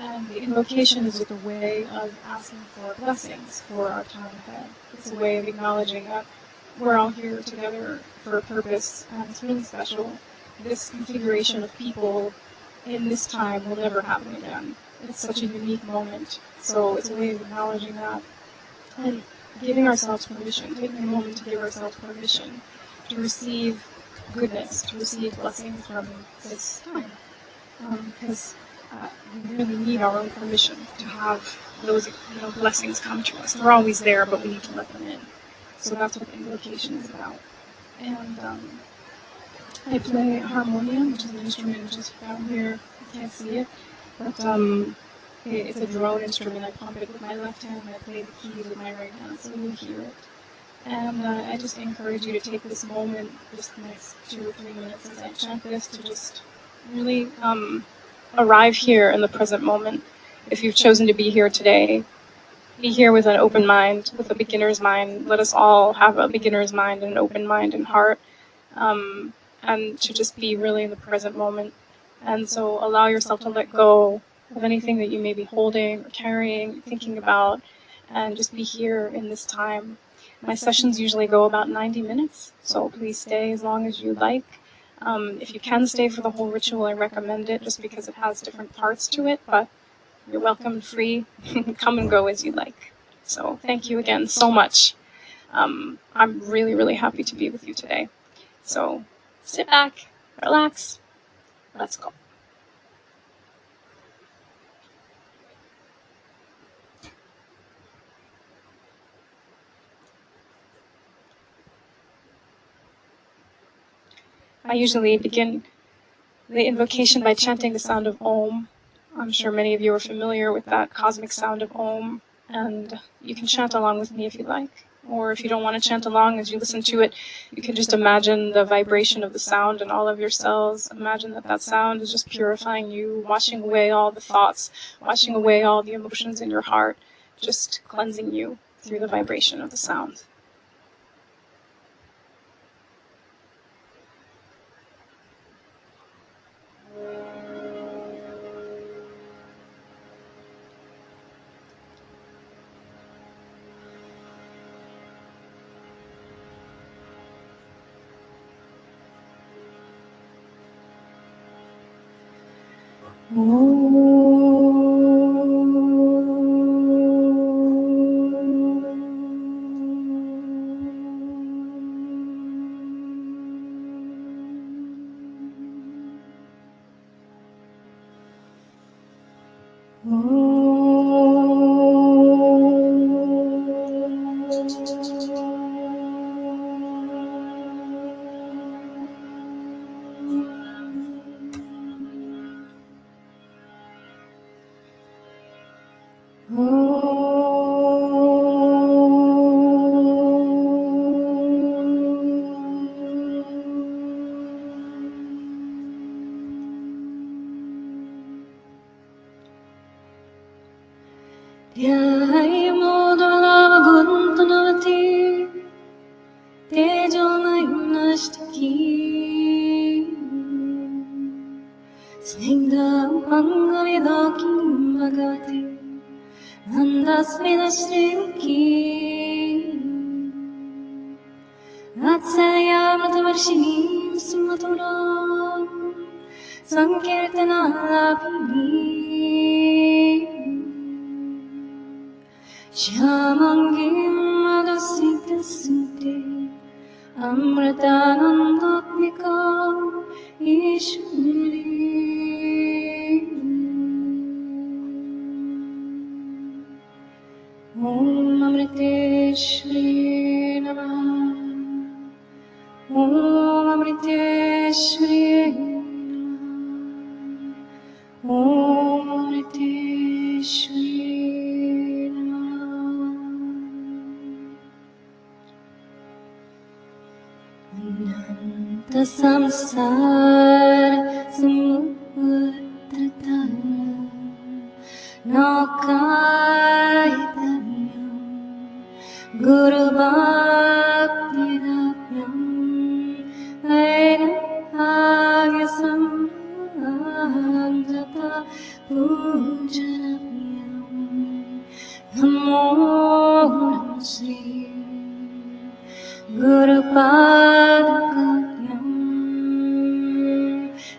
And the invocation is just a way of asking for blessings for our time ahead. It's a way of acknowledging that we're all here together for a purpose, and it's really special. This configuration of people in this time will never happen again. It's such a unique moment. So it's a way of acknowledging that and giving ourselves permission, taking a moment to give ourselves permission to receive goodness, to receive blessings from this time. Because we really need our own permission to have those blessings come to us. They're always there, but we need to let them in. So that's what the invocation is about. And I play harmonium, which is an instrument just down here. You can't see it, but it's a drone instrument. I pump it with my left hand, and I play the keys with my right hand, so you'll hear it. And I just encourage you to take this moment, just the next 2 or 3 minutes as I chant this, to just really arrive here in the present moment. If you've chosen to be here today, be here with an open mind, with a beginner's mind. Let us all have a beginner's mind and an open mind and heart, and to just be really in the present moment. And so allow yourself to let go of anything that you may be holding or carrying, thinking about, and just be here in this time. My sessions usually go about 90 minutes, so please stay as long as you like. If you can stay for the whole ritual, I recommend it just because it has different parts to it, but you're welcome, free. Come and go as you like. So thank you again so much. I'm really, really happy to be with you today. So sit back, relax, let's go. I usually begin the invocation by chanting the sound of Om. I'm sure many of you are familiar with that cosmic sound of Om, and you can chant along with me if you like. Or if you don't want to chant along, as you listen to it, you can just imagine the vibration of the sound in all of your cells. Imagine that that sound is just purifying you, washing away all the thoughts, washing away all the emotions in your heart, just cleansing you through the vibration of the sound. Namo Namaste Guru Padakam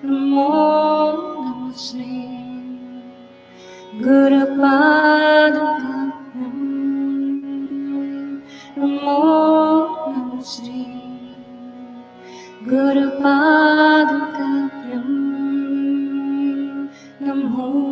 Namo Namaste Guru Padakam Namo Namaste Guru Padakam Namo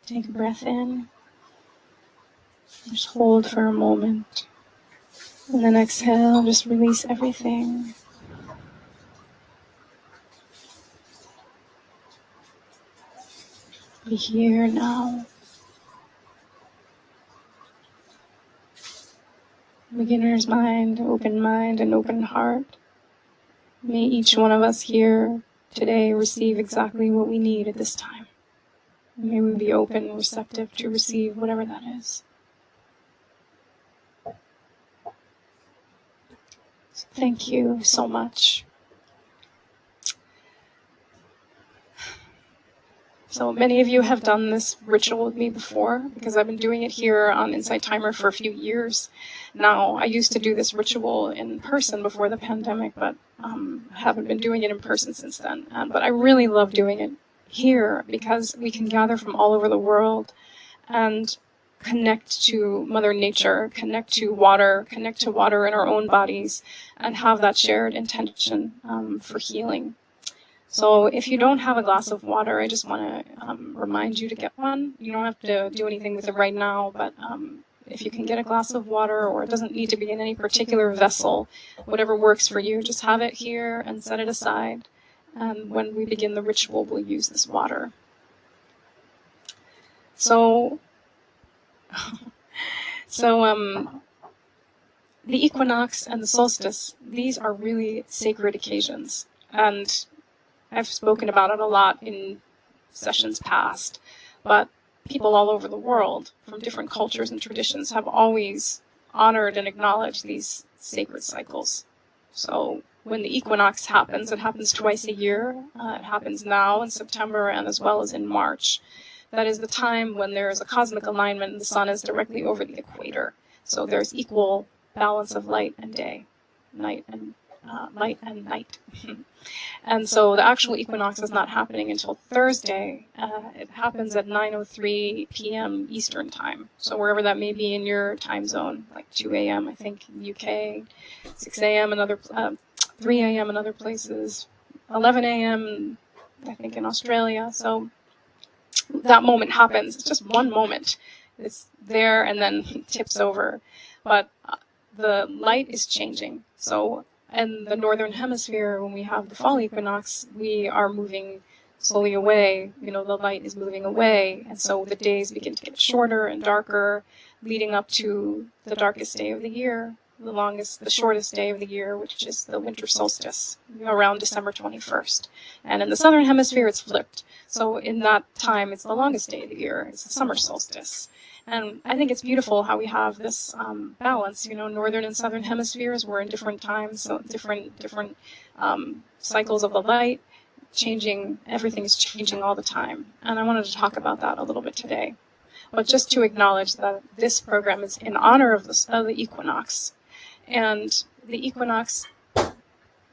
Take a breath in. Just hold for a moment. And then exhale, just release everything. Be here now. Beginner's mind, and open heart. May each one of us here today receive exactly what we need at this time. May we be open, receptive to receive whatever that is. So thank you so much. So many of you have done this ritual with me before, because I've been doing it here on Insight Timer for a few years now. I used to do this ritual in person before the pandemic, but haven't been doing it in person since then. But I really love doing it here because we can gather from all over the world and connect to Mother Nature, connect to water in our own bodies, and have that shared intention for healing. So if you don't have a glass of water, I just want to remind you to get one. You don't have to do anything with it right now, but if you can get a glass of water, or it doesn't need to be in any particular vessel, whatever works for you, just have it here and set it aside. And when we begin the ritual, we'll use this water. So the equinox and the solstice, these are really sacred occasions. And I've spoken about it a lot in sessions past, but people all over the world from different cultures and traditions have always honored and acknowledged these sacred cycles. So when the equinox happens, it happens twice a year. It happens now in September and as well as in March. That is the time when there is a cosmic alignment and the sun is directly over the equator. So there's equal balance of light and day, light and night. And so the actual equinox is not happening until Thursday. It happens at 9:03 p.m. Eastern time. So wherever that may be in your time zone, like 2 a.m. I think in the UK, 6 a.m. in other 3 a.m. in other places, 11 a.m. I think in Australia. So that moment happens. It's just one moment. It's there and then tips over. But the light is changing. So in the northern hemisphere, when we have the fall equinox, we are moving slowly away. The light is moving away. And so the days begin to get shorter and darker, leading up to the darkest day of the year, the shortest day of the year, which is the winter solstice, around December 21st. And in the southern hemisphere, it's flipped. So in that time, it's the longest day of the year. It's the summer solstice. And I think it's beautiful how we have this balance. Northern and southern hemispheres, we're in different times, so different cycles of the light, everything is changing all the time. And I wanted to talk about that a little bit today. But just to acknowledge that this program is in honor of the equinox. And the equinox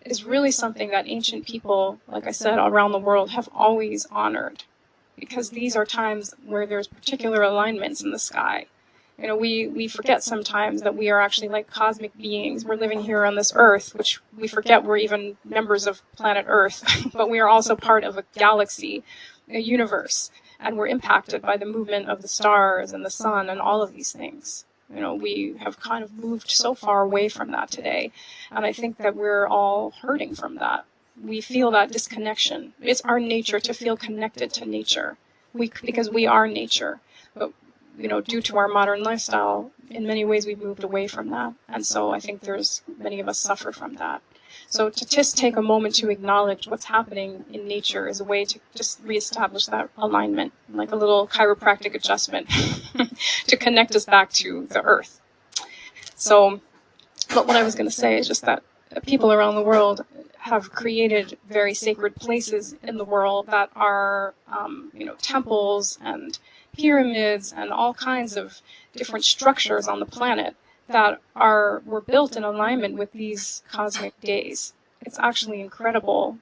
is really something that ancient people, like I said, around the world have always honored, because these are times where there's particular alignments in the sky. We forget sometimes that we are actually like cosmic beings. We're living here on this earth, which we forget we're even members of planet Earth, but we are also part of a galaxy a universe, and we're impacted by the movement of the stars and the sun and all of these things. You know, we have kind of moved so far away from that today, and I think that we're all hurting from that. We feel that disconnection. It's our nature to feel connected to nature, because we are nature. But, you know, due to our modern lifestyle, in many ways we've moved away from that, and so I think many of us suffer from that. So to just take a moment to acknowledge what's happening in nature is a way to just reestablish that alignment, like a little chiropractic adjustment to connect us back to the earth. So, but what I was going to say is just that people around the world have created very sacred places in the world that are, temples and pyramids and all kinds of different structures on the planet that were built in alignment with these cosmic days. It's actually incredible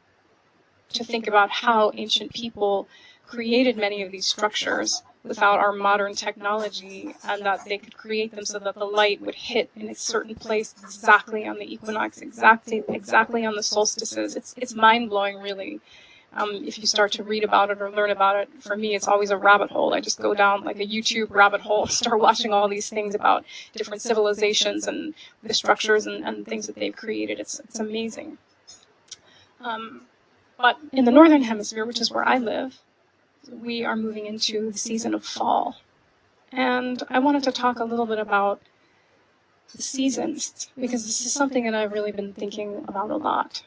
to think about how ancient people created many of these structures without our modern technology, and that they could create them so that the light would hit in a certain place exactly on the equinox, exactly on the solstices. It's mind-blowing, really. If you start to read about it or learn about it, for me, it's always a rabbit hole. I just go down like a YouTube rabbit hole, start watching all these things about different civilizations and the structures and things that they've created. It's amazing. But in the northern hemisphere, which is where I live, we are moving into the season of fall. And I wanted to talk a little bit about the seasons, because this is something that I've really been thinking about a lot.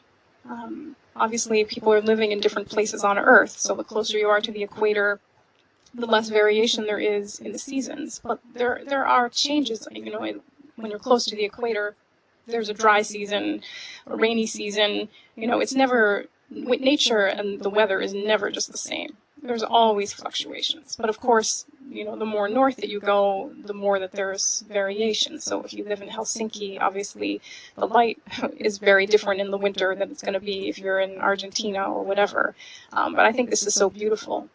Obviously, people are living in different places on Earth, so the closer you are to the equator, the less variation there is in the seasons. But there are changes, when you're close to the equator. There's a dry season, a rainy season. It's never, with nature and the weather is never just the same. There's always fluctuations. But of course, the more north that you go, the more that there's variation. So if you live in Helsinki, obviously the light is very different in the winter than it's going to be if you're in Argentina or whatever. But I think this is so beautiful.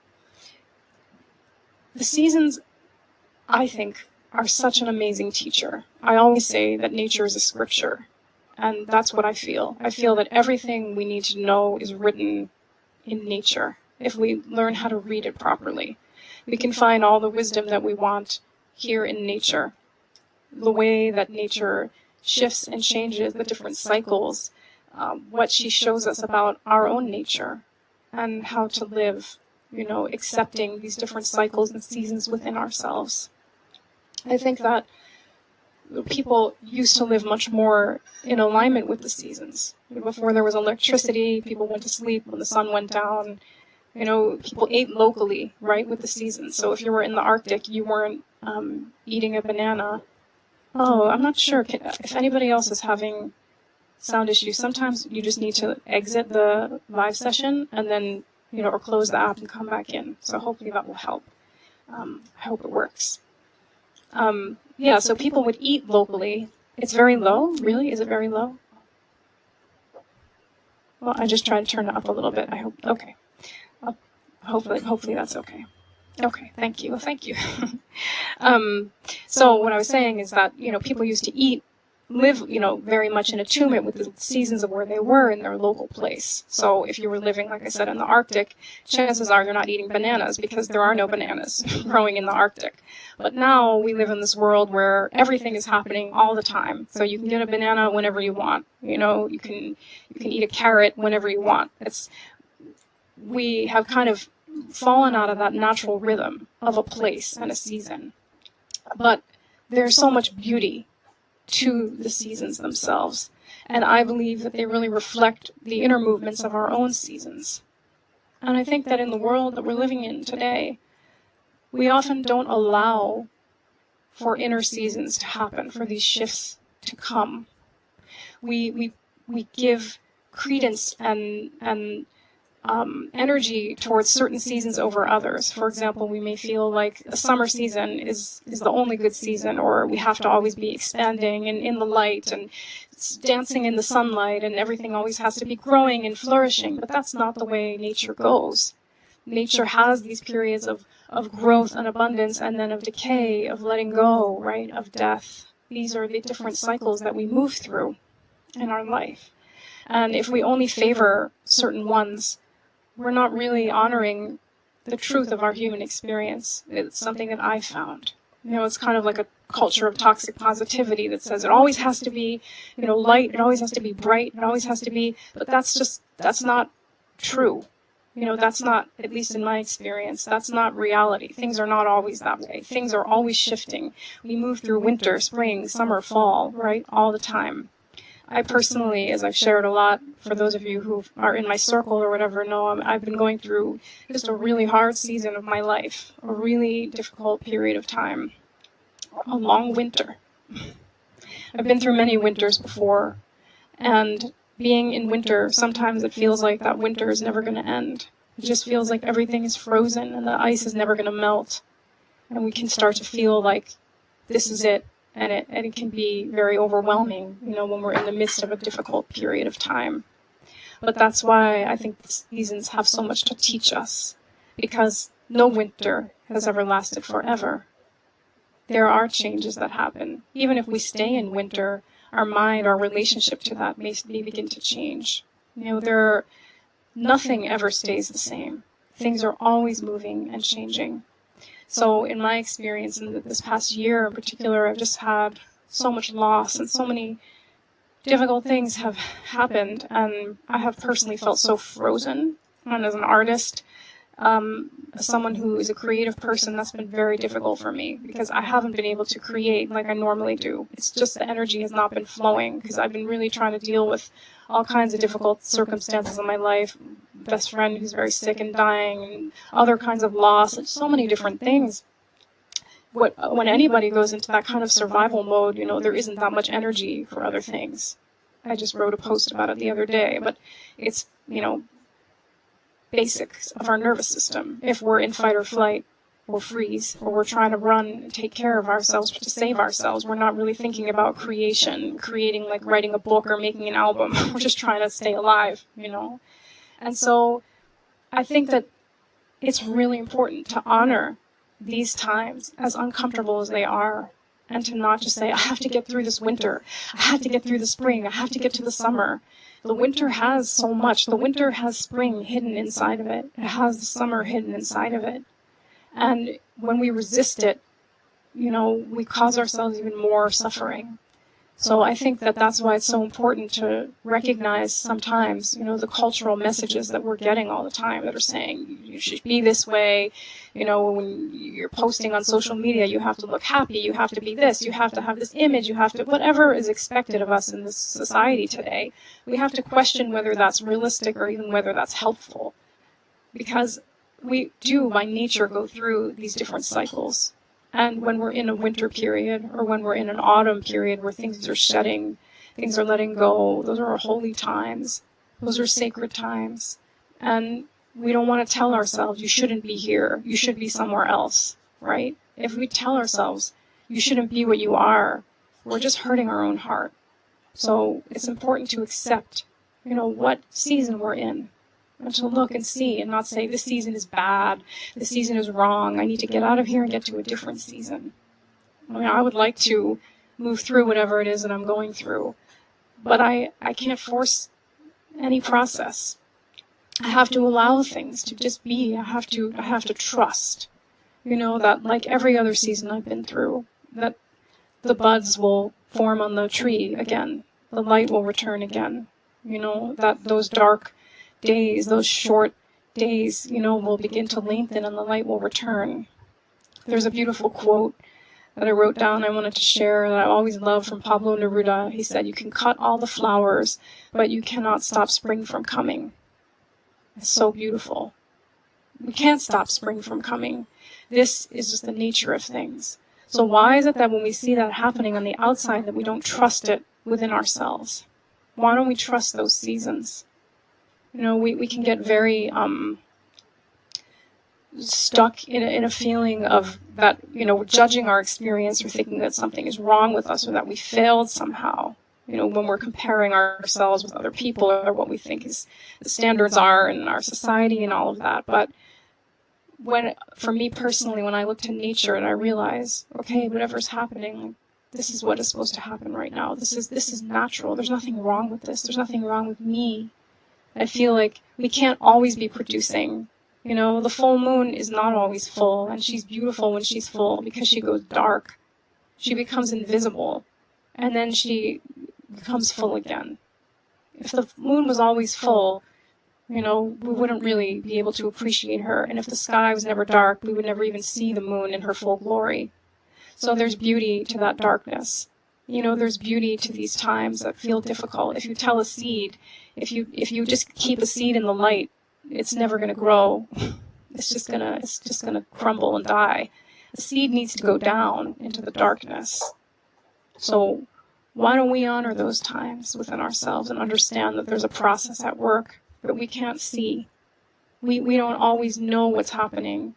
The seasons, I think, are such an amazing teacher. I always say that nature is a scripture, and that's what I feel. I feel that everything we need to know is written in nature. If we learn how to read it properly, we can find all the wisdom that we want here in nature. The way that nature shifts and changes the different cycles, what she shows us about our own nature and how to live, accepting these different cycles and seasons within ourselves. I think that people used to live much more in alignment with the seasons. Before there was electricity, people went to sleep when the sun went down. People ate locally, right, with the seasons. So if you were in the Arctic, you weren't eating a banana. Oh, I'm not sure if anybody else is having sound issues. Sometimes you just need to exit the live session and then, or close the app and come back in. So hopefully that will help. I hope it works. So people would eat locally. It's very low? Really? Is it very low? Well, I just tried to turn it up a little bit. I hope. Okay. Hopefully that's okay. Okay, thank you. So what I was saying is that, people used to live, very much in attunement with the seasons of where they were in their local place. So if you were living, like I said, in the Arctic, chances are you're not eating bananas because there are no bananas growing in the Arctic. But now we live in this world where everything is happening all the time. So you can get a banana whenever you want. You can eat a carrot whenever you want. We have kind of fallen out of that natural rhythm of a place and a season. But there's so much beauty to the seasons themselves. And I believe that they really reflect the inner movements of our own seasons. And I think that in the world that we're living in today, we often don't allow for inner seasons to happen, for these shifts to come. We give credence and energy towards certain seasons over others. For example, we may feel like a summer season is the only good season, or we have to always be expanding and in the light and dancing in the sunlight, and everything always has to be growing and flourishing. But that's not the way nature goes. Nature has these periods of growth and abundance, and then of decay, of letting go, right, of death. These are the different cycles that we move through in our life. And if we only favor certain ones, we're not really honoring the truth of our human experience. It's something that I found. It's kind of like a culture of toxic positivity that says it always has to be, light, it always has to be bright, it always has to be, but that's not true. That's not, at least in my experience, that's not reality. Things are not always that way. Things are always shifting. We move through winter, spring, summer, fall, right, all the time. I personally, as I've shared a lot, for those of you who are in my circle or whatever, know I've been going through just a really hard season of my life, a really difficult period of time, a long winter. I've been through many winters before, and being in winter, sometimes it feels like that winter is never going to end. It just feels like everything is frozen and the ice is never going to melt, and we can start to feel like this is it. And it can be very overwhelming, when we're in the midst of a difficult period of time. But that's why I think the seasons have so much to teach us, because no winter has ever lasted forever. There are changes that happen. Even if we stay in winter, our mind, our relationship to that may begin to change. Nothing ever stays the same. Things are always moving and changing. So in my experience in this past year in particular, I've just had so much loss and so many difficult things have happened, and I have personally felt so frozen. And as an artist, as someone who is a creative person, that's been very difficult for me because I haven't been able to create like I normally do. It's just the energy has not been flowing because I've been really trying to deal with all kinds of difficult circumstances in my life. Best friend who's very sick and dying, and other kinds of loss, and so many different things. When anybody goes into that kind of survival mode, there isn't that much energy for other things. I just wrote a post about it the other day, but it's, basics of our nervous system. If we're in fight or flight or freeze, or we're trying to run and take care of ourselves to save ourselves, we're not really thinking about creating like writing a book or making an album. We're just trying to stay alive, And so I think that it's really important to honor these times, as uncomfortable as they are, and to not just say, I have to get through this winter, I have to get through the spring, I have to get to the summer. The winter has so much. The winter has spring hidden inside of it. It has the summer hidden inside of it. And when we resist it, we cause ourselves even more suffering. So I think that that's why it's so important to recognize sometimes, the cultural messages that we're getting all the time that are saying you should be this way. When you're posting on social media, you have to look happy, you have to be this, you have to have this image, you have to, whatever is expected of us in this society today, we have to question whether that's realistic or even whether that's helpful. Because we do, by nature, go through these different cycles. And when we're in a winter period, or when we're in an autumn period where things are shedding, things are letting go, those are our holy times. Those are sacred times. And we don't want to tell ourselves, you shouldn't be here, you should be somewhere else, right? If we tell ourselves, you shouldn't be what you are, we're just hurting our own heart. So it's important to accept, what season we're in. And to look and see and not say, this season is bad, this season is wrong, I need to get out of here and get to a different season. I would like to move through whatever it is that I'm going through, but I can't force any process. I have to allow things to just be. I have to trust, that like every other season I've been through, that the buds will form on the tree again, the light will return again, that those dark days, those short days, will begin to lengthen and the light will return. There's a beautiful quote that I wrote down I wanted to share that I always love from Pablo Neruda. He said, you can cut all the flowers, but you cannot stop spring from coming. It's so beautiful. We can't stop spring from coming. This is just the nature of things. So why is it that when we see that happening on the outside that we don't trust it within ourselves? Why don't we trust those seasons? We can get very stuck in a feeling of that, judging our experience or thinking that something is wrong with us or that we failed somehow, when we're comparing ourselves with other people or what we think is the standards are in our society and all of that. But for me personally, when I look to nature and I realize, okay, whatever's happening, this is what is supposed to happen right now. This is natural. There's nothing wrong with this. There's nothing wrong with me. I feel like we can't always be producing You know, the full moon is not always full, and she's beautiful when she's full because she goes dark. She becomes invisible, and then she becomes full again. If the moon was always full, you know, we wouldn't really be able to appreciate her, and if the sky was never dark, we would never even see the moon in her full glory. So there's beauty to that darkness. You know, there's beauty to these times that feel difficult. If you tell a seed, if you just keep a seed in the light, it's never going to grow. It's just gonna crumble and die. The seed needs to go down into the darkness. So why don't we honor those times within ourselves and understand that there's a process at work that we can't see. We don't always know what's happening.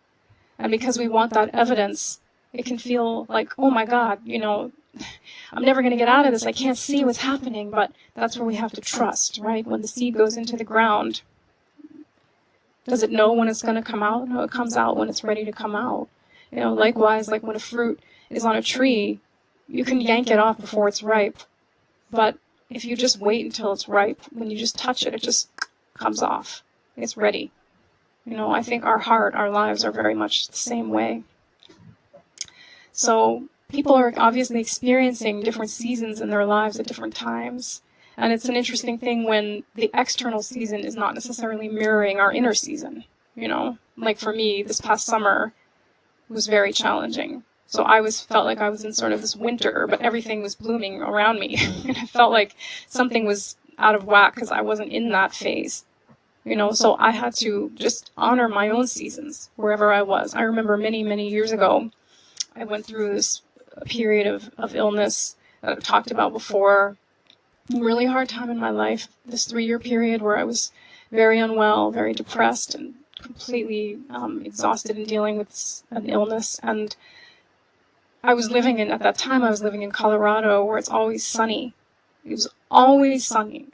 And because we want that evidence, it can feel like, oh my God, you know, I'm never going to get out of this. I can't see what's happening. But that's where we have to trust, right? When the seed goes into the ground, does it know when it's going to come out? No, it comes out when it's ready to come out. You know, likewise, like when a fruit is on a tree, you can yank it off before it's ripe. But if you just wait until it's ripe, when you just touch it, it just comes off. It's ready. You know, I think our heart, our lives are very much the same way. So people are obviously experiencing different seasons in their lives at different times. And it's an interesting thing when the external season is not necessarily mirroring our inner season. You know, like for me, this past summer was very challenging. So felt like I was in sort of this winter, but everything was blooming around me. And I felt like something was out of whack because I wasn't in that phase. You know, so I had to just honor my own seasons wherever I was. I remember many, many years ago, I went through this period of illness that I've talked about before. A really hard time in my life, this 3-year period where I was very unwell, very depressed, and completely exhausted in dealing with an illness. And at that time I was living in Colorado where it's always sunny. It was always sunny.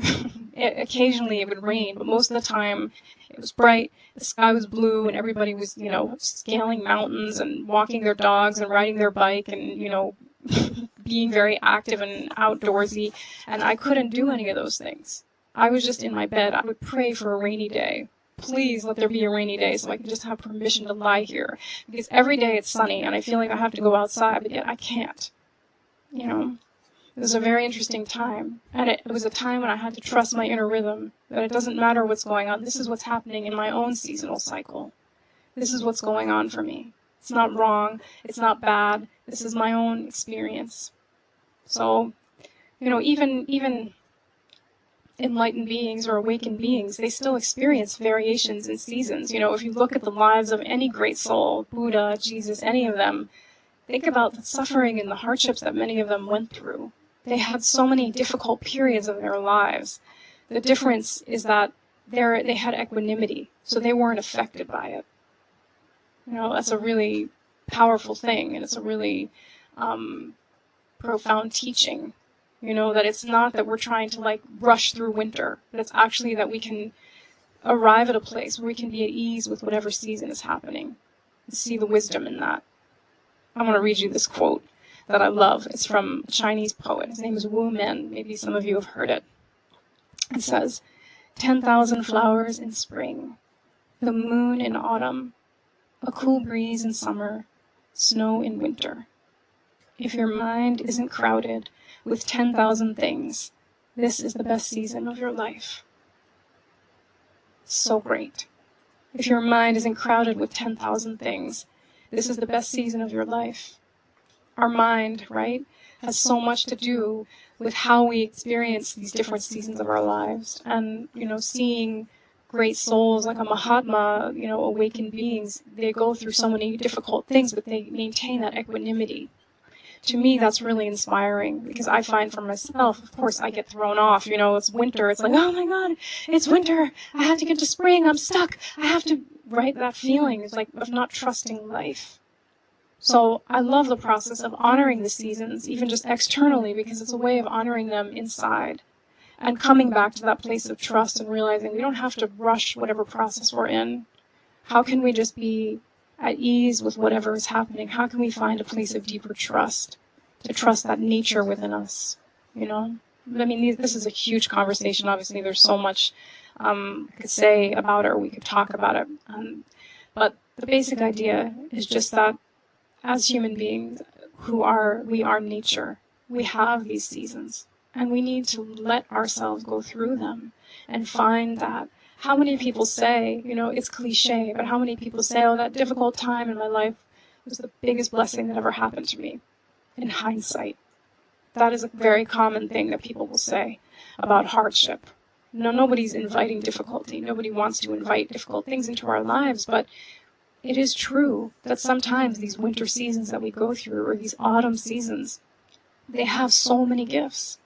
Occasionally it would rain, but most of the time it was bright, the sky was blue, and everybody was, you know, scaling mountains and walking their dogs and riding their bike and, you know, being very active and outdoorsy. And I couldn't do any of those things. I was just in my bed. I would pray for a rainy day. Please let there be a rainy day so I can just have permission to lie here. Because every day it's sunny and I feel like I have to go outside, but yet I can't. You know? It was a very interesting time, and it was a time when I had to trust my inner rhythm, that it doesn't matter what's going on. This is what's happening in my own seasonal cycle. This is what's going on for me. It's not wrong. It's not bad. This is my own experience. So, you know, even enlightened beings or awakened beings, they still experience variations in seasons. You know, if you look at the lives of any great soul, Buddha, Jesus, any of them, think about the suffering and the hardships that many of them went through. They had so many difficult periods of their lives. The difference is that they had equanimity, so they weren't affected by it. You know, that's a really powerful thing, and it's a really profound teaching. You know, that it's not that we're trying to like rush through winter, but it's actually that we can arrive at a place where we can be at ease with whatever season is happening. See the wisdom in that. I want to read you this quote that I love. It's from a Chinese poet. His name is Wu Men. Maybe some of you have heard it. It says, 10,000 flowers in spring, the moon in autumn, a cool breeze in summer, snow in winter. If your mind isn't crowded with 10,000 things, this is the best season of your life. So great. If your mind isn't crowded with 10,000 things, this is the best season of your life. Our mind, right, has so much to do with how we experience these different seasons of our lives. And, you know, seeing great souls like a Mahatma, you know, awakened beings, they go through so many difficult things, but they maintain that equanimity. To me, that's really inspiring because I find for myself, of course, I get thrown off. You know, it's winter. It's like, oh my God, it's winter. I have to get to spring. I'm stuck. I have to, right? That feeling is like of not trusting life. So I love the process of honoring the seasons, even just externally, because it's a way of honoring them inside and coming back to that place of trust and realizing we don't have to rush whatever process we're in. How can we just be at ease with whatever is happening? How can we find a place of deeper trust, to trust that nature within us, you know? I mean, this is a huge conversation. Obviously, there's so much I could say about it, or we could talk about it. But the basic idea is just that as human beings we are nature, we have these seasons, and we need to let ourselves go through them and find that. How many people say, it's cliche, but how many people say, oh, that difficult time in my life was the biggest blessing that ever happened to me? In hindsight, that is a very common thing that people will say about hardship. Nobody's inviting difficulty. Nobody wants to invite difficult things into our lives, but it is true that sometimes these winter seasons that we go through, or these autumn seasons, they have so many gifts.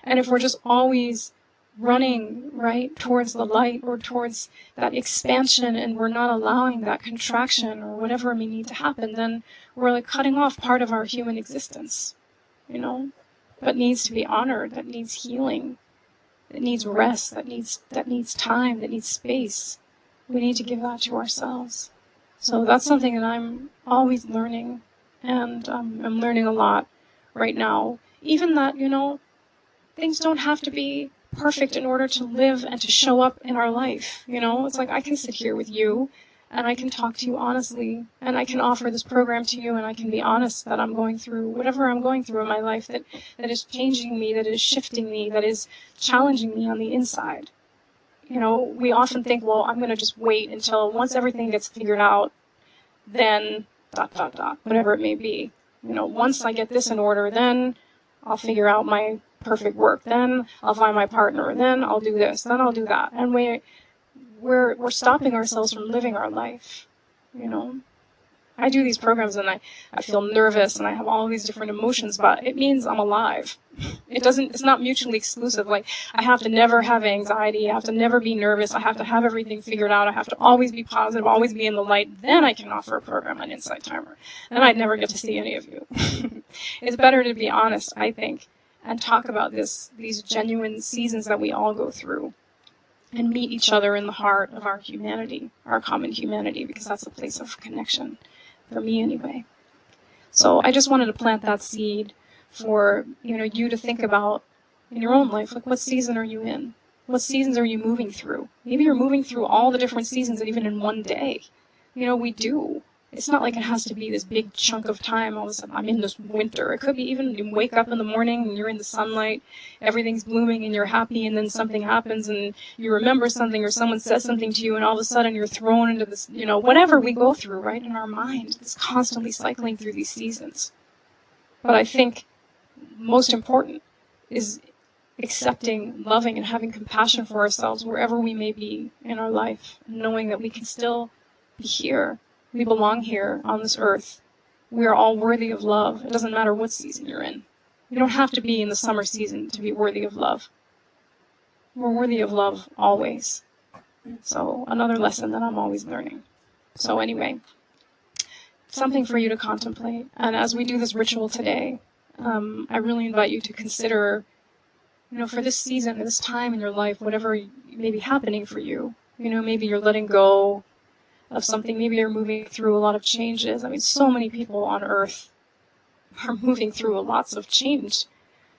And if we're just always running right towards the light or towards that expansion, and we're not allowing that contraction or whatever may need to happen, then we're like cutting off part of our human existence, that needs to be honored, that needs healing, that needs rest, that needs time, that needs space. We need to give that to ourselves. So that's something that I'm always learning, and I'm learning a lot right now. Even that, things don't have to be perfect in order to live and to show up in our life. It's like I can sit here with you, and I can talk to you honestly, and I can offer this program to you, and I can be honest that I'm going through whatever I'm going through in my life that is changing me, that is shifting me, that is challenging me on the inside. We often think, well, I'm going to just wait until once everything gets figured out, then ... whatever it may be. Once I get this in order, then I'll figure out my perfect work. Then I'll find my partner. Then I'll do this. Then I'll do that. And we're stopping ourselves from living our life. I do these programs and I feel nervous and I have all these different emotions, but it means I'm alive. It's not mutually exclusive. Like, I have to never have anxiety. I have to never be nervous. I have to have everything figured out. I have to always be positive, always be in the light. Then I can offer a program on Insight Timer. Then I'd never get to see any of you. It's better to be honest, I think, and talk about these genuine seasons that we all go through, and meet each other in the heart of our humanity, our common humanity, because that's a place of connection, for me anyway. So I just wanted to plant that seed for you to think about in your own life. Like, what season are you in? What seasons are you moving through? Maybe you're moving through all the different seasons, and even in one day. We do. It's not like it has to be this big chunk of time. All of a sudden, I'm in this winter. It could be even you wake up in the morning and you're in the sunlight, everything's blooming and you're happy, and then something happens and you remember something, or someone says something to you, and all of a sudden you're thrown into this, whatever we go through, right, in our mind. It's constantly cycling through these seasons. But I think most important is accepting, loving, and having compassion for ourselves wherever we may be in our life, and knowing that we can still be here. We belong here on this earth. We are all worthy of love. It doesn't matter what season you're in. You don't have to be in the summer season to be worthy of love. We're worthy of love always. So another lesson that I'm always learning. So anyway, something for you to contemplate. And as we do this ritual today, I really invite you to consider, for this season, this time in your life, whatever may be happening for you. Maybe you're letting go of something. Maybe you're moving through a lot of changes. I mean, so many people on Earth are moving through lots of change.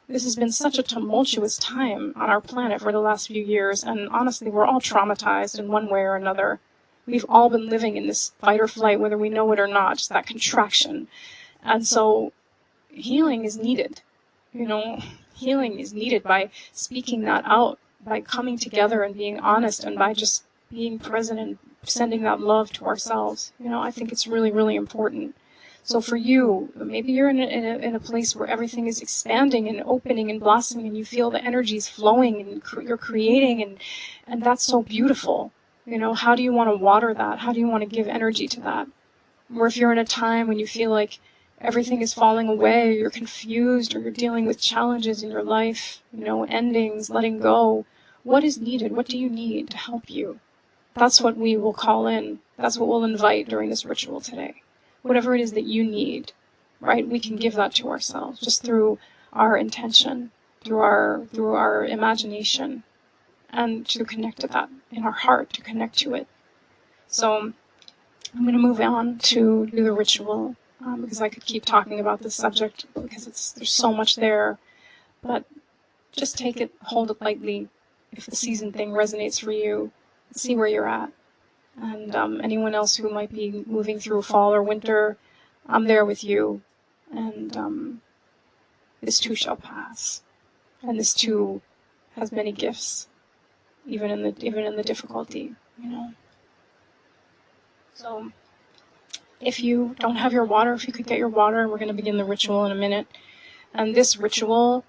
This has been such a tumultuous time on our planet for the last few years, and honestly, we're all traumatized in one way or another. We've all been living in this fight or flight, whether we know it or not, just that contraction. And so healing is needed. Healing is needed by speaking that out, by coming together and being honest, and by just being present and sending that love to ourselves. I think it's really, really important. So for you, maybe you're in a place where everything is expanding and opening and blossoming, and you feel the energies flowing, and you're creating, and that's so beautiful. How do you want to water that? How do you want to give energy to that? Or if you're in a time when you feel like everything is falling away, or you're confused, or you're dealing with challenges in your life, endings, letting go, what is needed? What do you need to help you? That's what we will call in. That's what we'll invite during this ritual today. Whatever it is that you need, right? We can give that to ourselves just through our intention, through our imagination, and to connect to that in our heart, to connect to it. So I'm going to move on to do the ritual, because I could keep talking about this subject because there's so much there. But just hold it lightly. If the season thing resonates for you, see where you're at. And anyone else who might be moving through fall or winter, I'm there with you. And this too shall pass. And this too has many gifts, even in the difficulty, you know. So if you don't have your water, if you could get your water, we're going to begin the ritual in a minute. And this ritual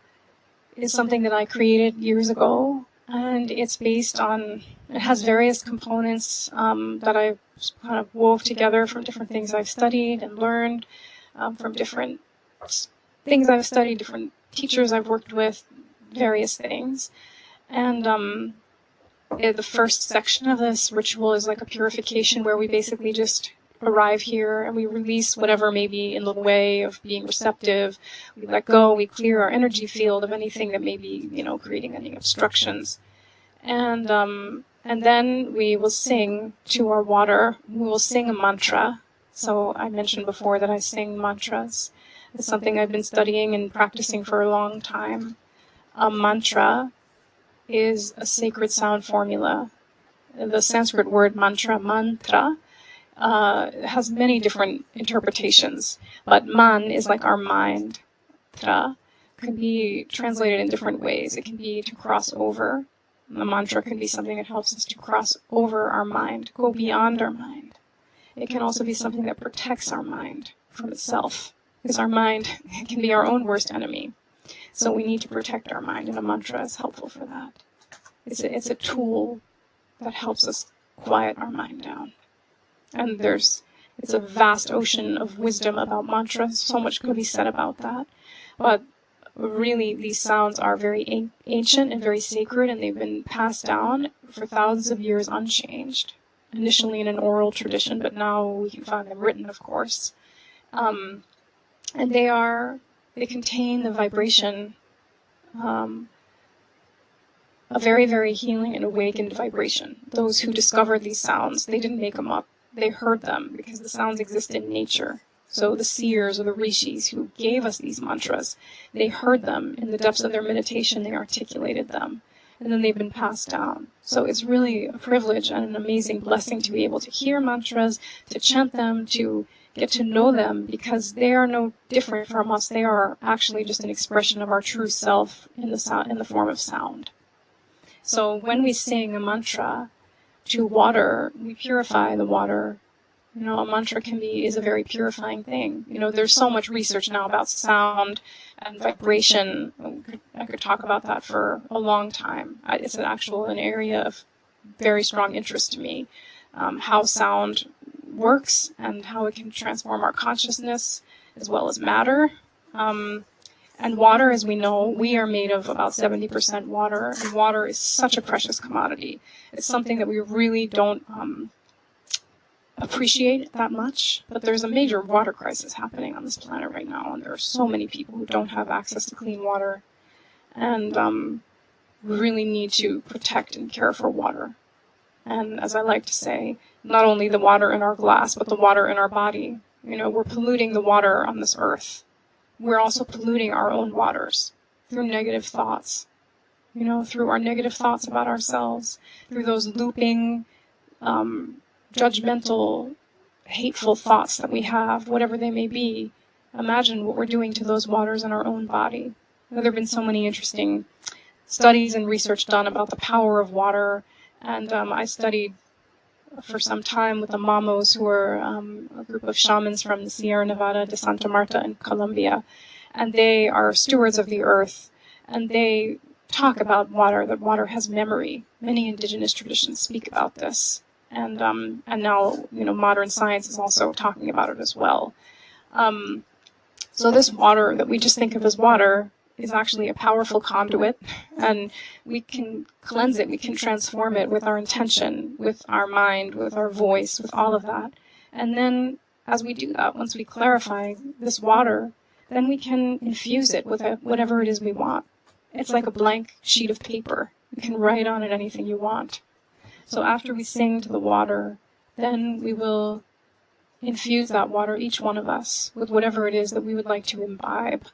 is something that I created years ago, and it's based on, it has various components that I kind of wove together from different things I've studied and learned, from different things I've studied, different teachers I've worked with, various things. And the first section of this ritual is like a purification where we basically just arrive here and we release whatever may be in the way of being receptive. We let go, we clear our energy field of anything that may be, you know, creating any obstructions. And then we will sing to our water. We will sing a mantra. So I mentioned before that I sing mantras. It's something I've been studying and practicing for a long time. A mantra is a sacred sound formula. The Sanskrit word mantra, has many different interpretations, but man is like our mind. Tra can be translated in different ways. It can be to cross over. The mantra can be something that helps us to cross over our mind, go beyond our mind. It can also be something that protects our mind from itself, because our mind can be our own worst enemy. So we need to protect our mind, and a mantra is helpful for that. It's a tool that helps us quiet our mind down. And it's a vast ocean of wisdom about mantras. So much could be said about that. But really, these sounds are very ancient and very sacred, and they've been passed down for thousands of years unchanged. Initially in an oral tradition, but now we can find them written, of course. And they contain the vibration, a very, very healing and awakened vibration. Those who discovered these sounds, they didn't make them up. They heard them because the sounds exist in nature. So the seers or the rishis who gave us these mantras, they heard them in the depths of their meditation, they articulated them, and then they've been passed down. So it's really a privilege and an amazing blessing to be able to hear mantras, to chant them, to get to know them, because they are no different from us. They are actually just an expression of our true self in the form of sound. So when we sing a mantra to water, we purify the water. You know, a mantra is a very purifying thing. You know, there's so much research now about sound and vibration. I could talk about that for a long time. It's an area of very strong interest to me. How sound works and how it can transform our consciousness as well as matter. And water, as we know, we are made of about 70% water, and water is such a precious commodity. It's something that we really don't appreciate that much, but there's a major water crisis happening on this planet right now, and there are so many people who don't have access to clean water, and we really need to protect and care for water. And as I like to say, not only the water in our glass, but the water in our body. You know, we're polluting the water on this earth. We're also polluting our own waters through negative thoughts, you know, through our negative thoughts about ourselves, through those looping, judgmental, hateful thoughts that we have, whatever they may be. Imagine what we're doing to those waters in our own body. There have been so many interesting studies and research done about the power of water, and I studied for some time with the Mamos, who are a group of shamans from the Sierra Nevada de Santa Marta in Colombia, and they are stewards of the earth, and they talk about water, that water has memory. Many indigenous traditions speak about this, and now, you know, modern science is also talking about it as well. So this water that we just think of as water is actually a powerful conduit, and we can cleanse it, we can transform it with our intention, with our mind, with our voice, with all of that. And then as we do that, once we clarify this water, then we can infuse it with whatever it is we want. It's like a blank sheet of paper. You can write on it anything you want. So after we sing to the water, then we will infuse that water, each one of us, with whatever it is that we would like to imbibe.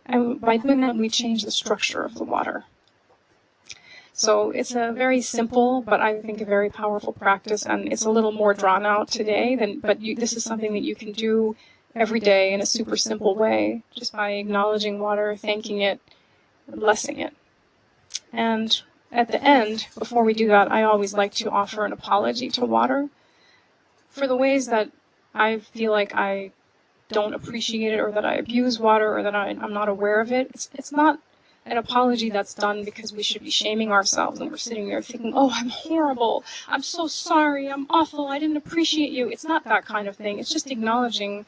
And by doing that, we change the structure of the water. So it's a very simple, but I think a very powerful practice, and it's a little more drawn out today but this is something that you can do every day in a super simple way, just by acknowledging water, thanking it, blessing it. And at the end, before we do that, I always like to offer an apology to water for the ways that I feel like I don't appreciate it, or that I abuse water, or that I'm not aware of it. It's not an apology that's done because we should be shaming ourselves and we're sitting there thinking, oh, I'm horrible, I'm so sorry, I'm awful, I didn't appreciate you. It's not that kind of thing. It's just acknowledging,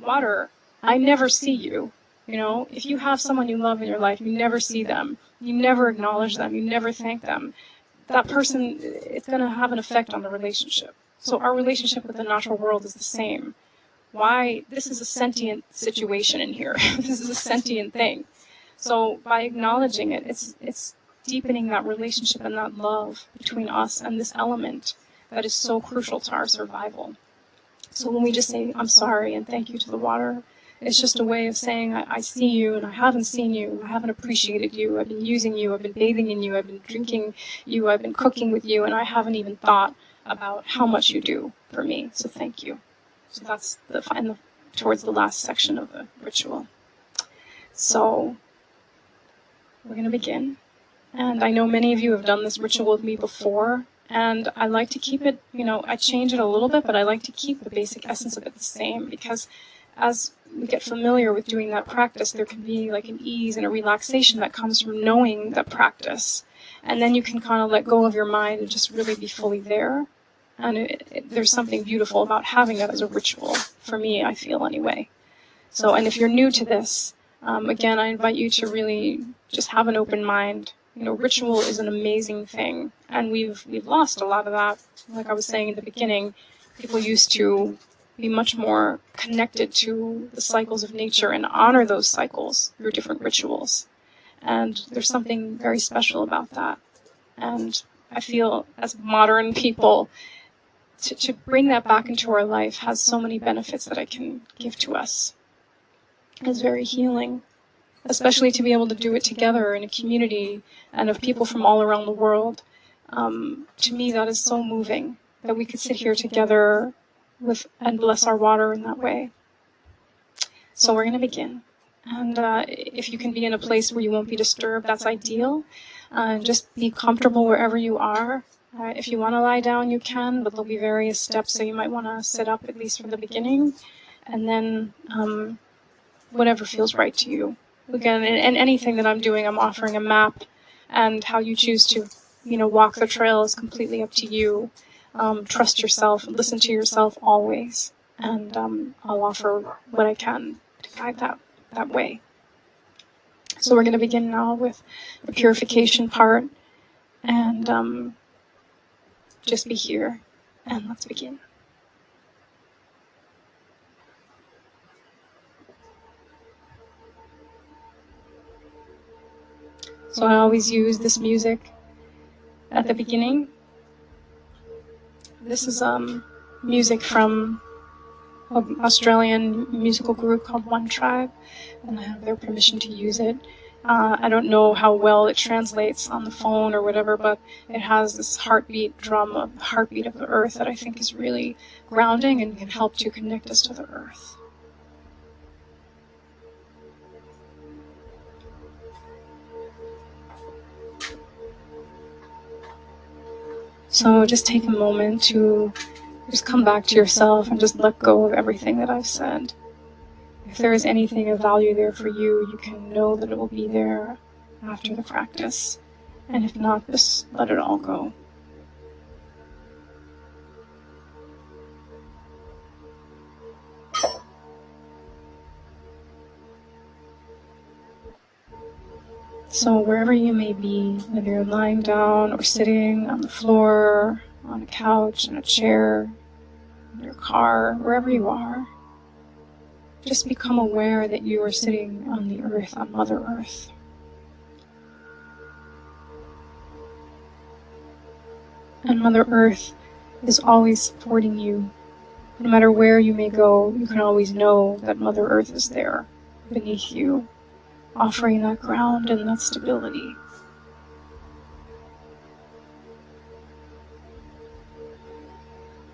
water, I never see you. You know, if you have someone you love in your life, you never see them, you never acknowledge them, you never thank them, that person, it's going to have an effect on the relationship. So our relationship with the natural world is the same. Why? This is a sentient situation in here. This is a sentient thing. So by acknowledging it, it's deepening that relationship and that love between us and this element that is so crucial to our survival. So when we just say, I'm sorry, and thank you to the water, it's just a way of saying, I see you, and I haven't seen you, I haven't appreciated you, I've been using you, I've been bathing in you, I've been drinking you, I've been cooking with you, and I haven't even thought about how much you do for me, so thank you. So that's towards the last section of the ritual. So we're going to begin. And I know many of you have done this ritual with me before, and I like to keep it, I change it a little bit, but I like to keep the basic essence of it the same, because as we get familiar with doing that practice, there can be like an ease and a relaxation that comes from knowing that practice. And then you can kind of let go of your mind and just really be fully there. And there's something beautiful about having that as a ritual, for me, I feel anyway. So, and if you're new to this, again, I invite you to really just have an open mind. Ritual is an amazing thing, and we've lost a lot of that. Like I was saying in the beginning, people used to be much more connected to the cycles of nature and honor those cycles through different rituals. And there's something very special about that. And I feel as modern people, to bring that back into our life has so many benefits that it can give to us. It's very healing, especially to be able to do it together in a community and of people from all around the world. To me, that is so moving, that we could sit here together and bless our water in that way. So we're going to begin. And if you can be in a place where you won't be disturbed, that's ideal. Just be comfortable wherever you are. If you want to lie down, you can, but there'll be various steps, so you might want to sit up at least for the beginning, and then whatever feels right to you. Again, and anything that I'm doing, I'm offering a map, and how you choose to, walk the trail is completely up to you. Trust yourself, listen to yourself always, and I'll offer what I can to guide that way. So we're going to begin now with the purification part, and just be here, and let's begin. So I always use this music at the beginning. This is music from an Australian musical group called One Tribe, and I have their permission to use it. I don't know how well it translates on the phone or whatever, but it has this heartbeat drum of the heartbeat of the earth that I think is really grounding and can help to connect us to the earth. So just take a moment to just come back to yourself and just let go of everything that I've said. If there is anything of value there for you, you can know that it will be there after the practice. And if not, just let it all go. So wherever you may be, whether you're lying down or sitting on the floor, on a couch, in a chair, in your car, wherever you are, just become aware that you are sitting on the earth, on Mother Earth. And Mother Earth is always supporting you. No matter where you may go, you can always know that Mother Earth is there, beneath you, offering that ground and that stability.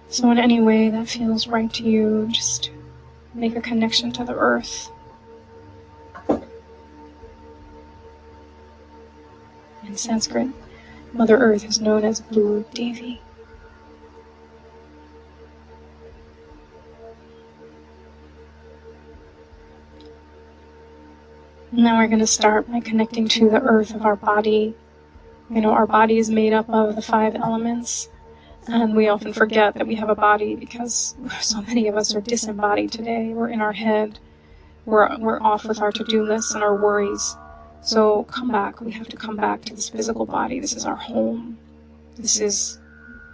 So in any way that feels right to you, just make a connection to the earth. In Sanskrit, Mother Earth is known as Blue Devi. Now we're going to start by connecting to the earth of our body. You know, our body is made up of the 5 elements, and we often forget that we have a body because so many of us are disembodied today. We're in our head. We're off with our to-do lists and our worries. So come back. We have to come back to this physical body. This is our home. This is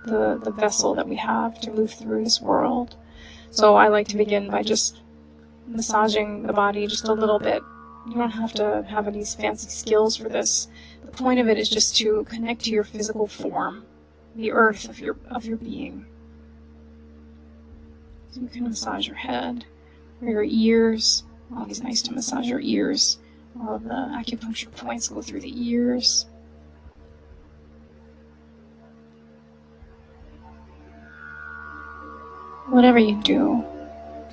the vessel that we have to move through this world. So I like to begin by just massaging the body just a little bit. You don't have to have any fancy skills for this. The point of it is just to connect to your physical form, the earth of your being. So you can massage your head, or your ears. Always nice to massage your ears. All of the acupuncture points go through the ears. Whatever you do,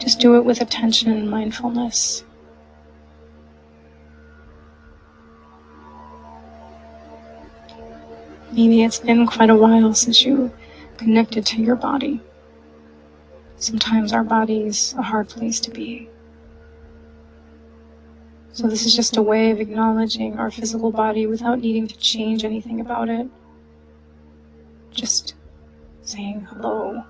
just do it with attention and mindfulness. Maybe it's been quite a while since you connected to your body. Sometimes our body's a hard place to be. So this is just a way of acknowledging our physical body without needing to change anything about it. Just saying hello.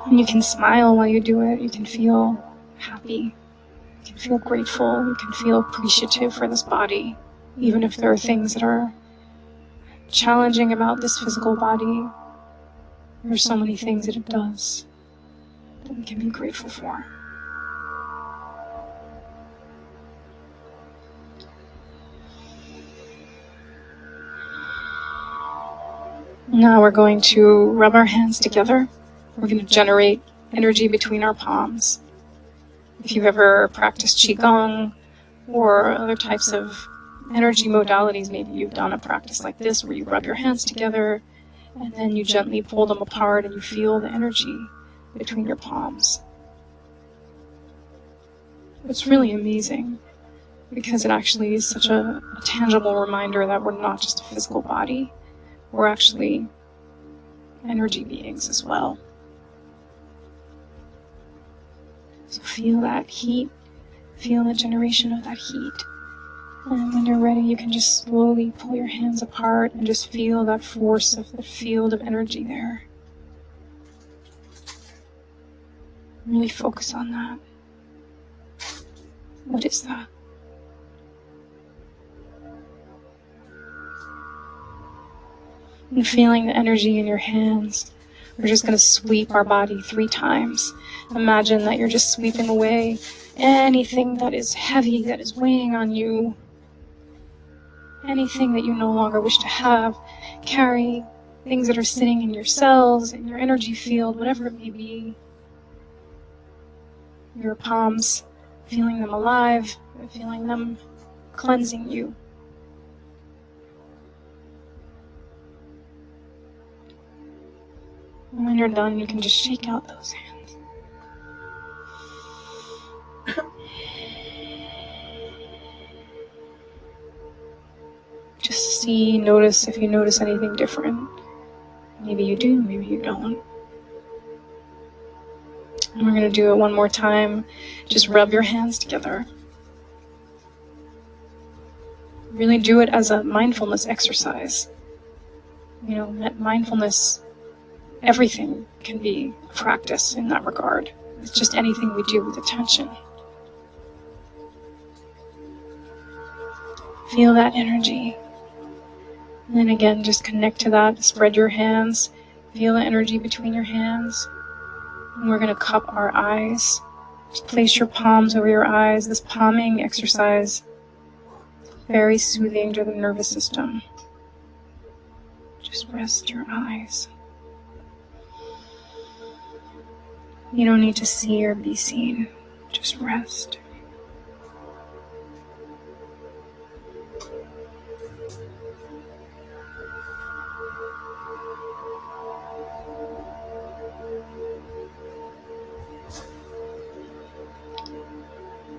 And you can smile while you do it. You can feel happy. You can feel grateful. You can feel appreciative for this body. Even if there are things that are challenging about this physical body, there are so many things that it does that we can be grateful for. Now we're going to rub our hands together. We're going to generate energy between our palms. If you've ever practiced Qigong or other types of energy modalities, maybe you've done a practice like this where you rub your hands together and then you gently pull them apart and you feel the energy between your palms. It's really amazing because it actually is such a tangible reminder that we're not just a physical body. We're actually energy beings as well. So feel that heat, feel the generation of that heat. And when you're ready, you can just slowly pull your hands apart and just feel that force of the field of energy there. Really focus on that. What is that? And feeling the energy in your hands. We're just going to sweep our body 3 times. Imagine that you're just sweeping away anything that is heavy, that is weighing on you. Anything that you no longer wish to have, carry, things that are sitting in your cells, in your energy field, whatever it may be. Your palms, feeling them alive, feeling them cleansing you. And when you're done, you can just shake out those hands. Just see, notice if you notice anything different. Maybe you do, maybe you don't. And we're going to do it one more time. Just rub your hands together. Really do it as a mindfulness exercise. You know, mindfulness, everything can be a practice in that regard. It's just anything we do with attention. Feel that energy. And then again, just connect to that. Spread your hands. Feel the energy between your hands. And we're going to cup our eyes. Just place your palms over your eyes. This palming exercise is very soothing to the nervous system. Just rest your eyes. You don't need to see or be seen. Just rest.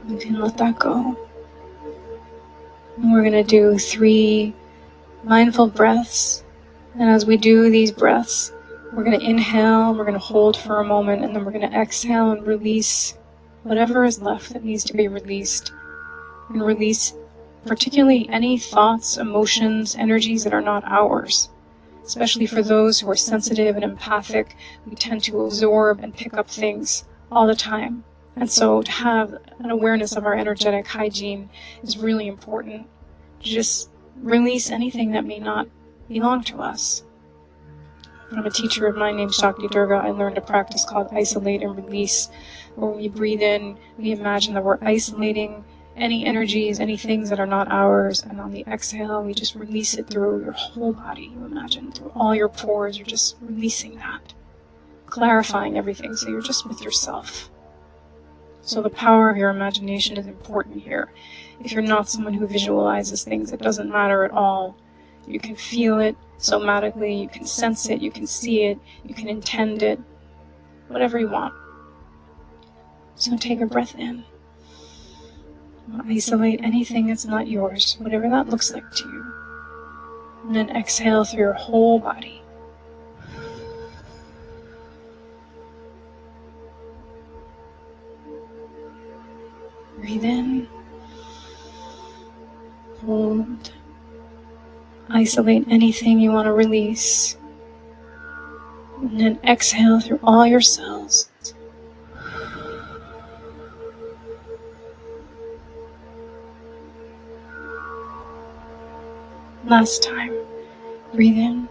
You can let that go. And we're going to do 3 mindful breaths. And as we do these breaths, we're going to inhale, we're going to hold for a moment, and then we're going to exhale and release whatever is left that needs to be released. And release particularly any thoughts, emotions, energies that are not ours. Especially for those who are sensitive and empathic, we tend to absorb and pick up things all the time. And so to have an awareness of our energetic hygiene is really important. Just release anything that may not belong to us. From a teacher of mine named Shakti Durga, I learned a practice called isolate and release, where when we breathe in, we imagine that we're isolating any energies, any things that are not ours, and on the exhale, we just release it through your whole body. You imagine through all your pores, you're just releasing that, clarifying everything, so you're just with yourself. So the power of your imagination is important here. If you're not someone who visualizes things, it doesn't matter at all. You can feel it somatically, you can sense it, you can see it, you can intend it, whatever you want. So take a breath in. Isolate anything that's not yours, whatever that looks like to you. And then exhale through your whole body. Breathe in. Hold. Isolate anything you want to release. And then exhale through all your cells. Last time. Breathe in.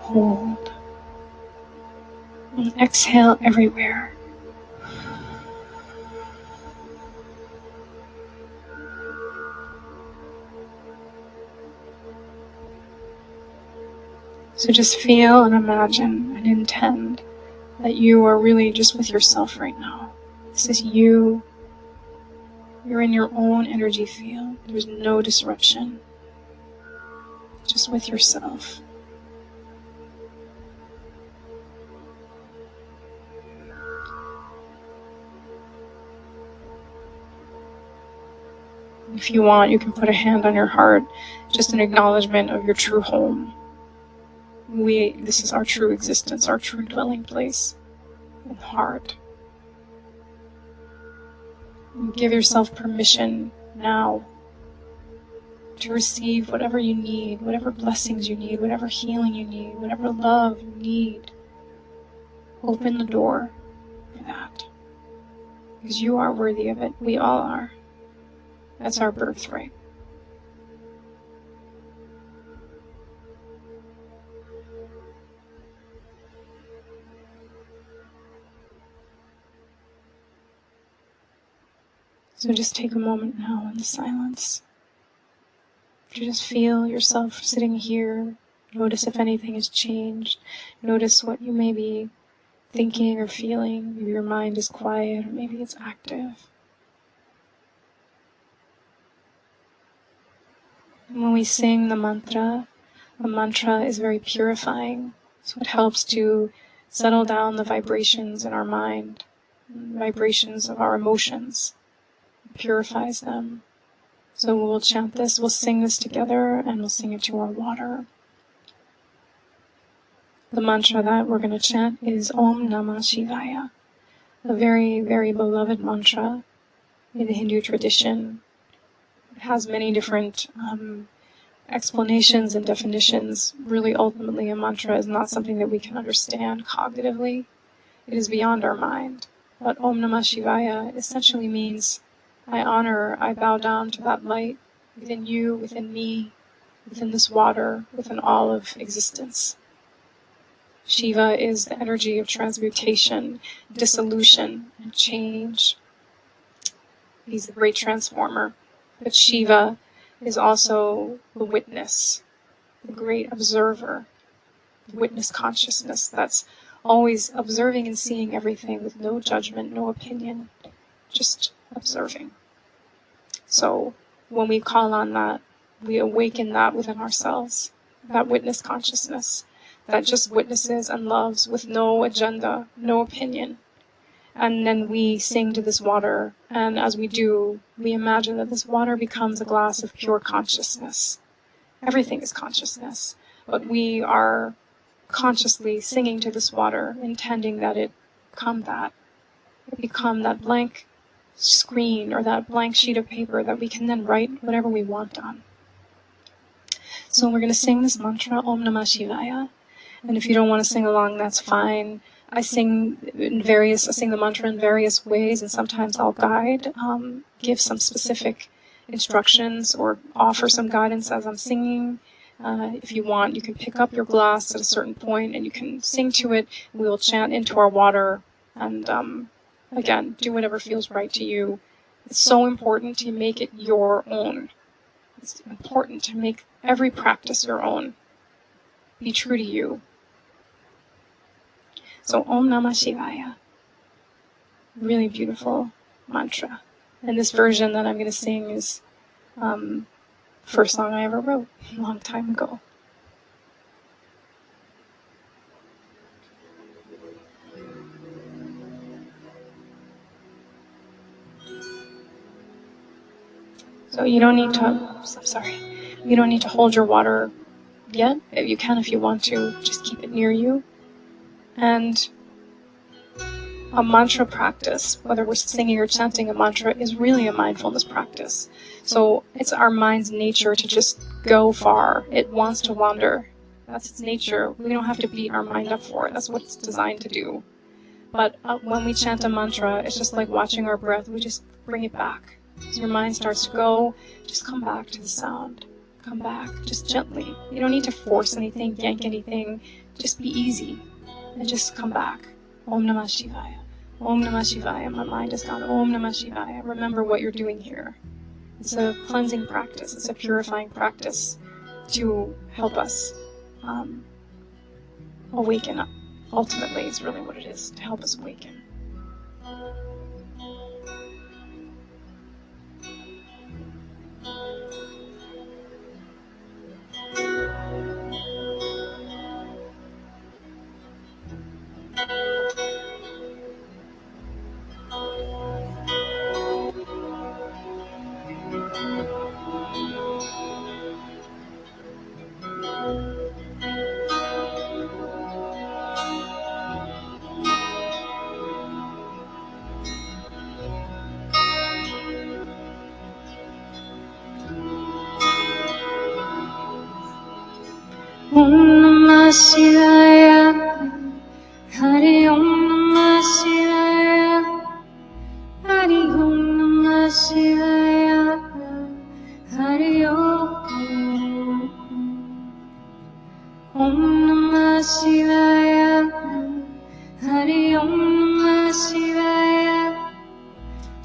Hold. And exhale everywhere. So just feel and imagine and intend that you are really just with yourself right now. This is you. You're in your own energy field. There's no disruption. Just with yourself. If you want, you can put a hand on your heart, just an acknowledgement of your true home. This is our true existence, our true dwelling place, in the heart. You give yourself permission now to receive whatever you need, whatever blessings you need, whatever healing you need, whatever love you need. Open the door for that. Because you are worthy of it. We all are. That's our birthright. So just take a moment now in the silence to just feel yourself sitting here. Notice if anything has changed. Notice what you may be thinking or feeling. Maybe your mind is quiet, or maybe it's active. And when we sing the mantra is very purifying. So it helps to settle down the vibrations in our mind, vibrations of our emotions. Purifies them. So we'll chant this, we'll sing this together, and we'll sing it to our water. The mantra that we're going to chant is Om Namah Shivaya, a very, very beloved mantra in the Hindu tradition. It has many different explanations and definitions. Really, ultimately, a mantra is not something that we can understand cognitively. It is beyond our mind. But Om Namah Shivaya essentially means I honor, I bow down to that light within you, within me, within this water, within all of existence. Shiva is the energy of transmutation, dissolution, and change. He's the great transformer. But Shiva is also the witness, the great observer, the witness consciousness that's always observing and seeing everything with no judgment, no opinion, just observing. So when we call on that, we awaken that within ourselves, that witness consciousness that just witnesses and loves with no agenda, no opinion. And then we sing to this water, and as we do, we imagine that this water becomes a glass of pure consciousness. Everything is consciousness, but we are consciously singing to this water, intending that it become that blank screen or that blank sheet of paper that we can then write whatever we want on. So we're going to sing this mantra, Om Namah Shivaya. And if you don't want to sing along, that's fine. I sing the mantra in various ways, and sometimes I'll guide, give some specific instructions, or offer some guidance as I'm singing. If you want, you can pick up your glass at a certain point, and you can sing to it. We will chant into our water, and again, do whatever feels right to you. It's so important to make it your own. It's important to make every practice your own. Be true to you. So Om Namah Shivaya. Really beautiful mantra. And this version that I'm going to sing is first song I ever wrote a long time ago. So you don't need to hold your water yet. You can if you want to, just keep it near you. And a mantra practice, whether we're singing or chanting a mantra, is really a mindfulness practice. So it's our mind's nature to just go far. It wants to wander. That's its nature. We don't have to beat our mind up for it. That's what it's designed to do. But when we chant a mantra, it's just like watching our breath. We just bring it back. As your mind starts to go, just come back to the sound. Come back, just gently. You don't need to force anything, yank anything. Just be easy and just come back. Om Namah Shivaya. Om Namah Shivaya. My mind is gone. Om Namah Shivaya. Remember what you're doing here. It's a cleansing practice. It's a purifying practice to help us awaken. Ultimately, is really what it is, to help us awaken. Om Namah Shivaya. Hari Om Namah Shivaya. Hari Om Namah Shivaya. Hari Om. Om Namah Shivaya. Hari Om Namah Shivaya.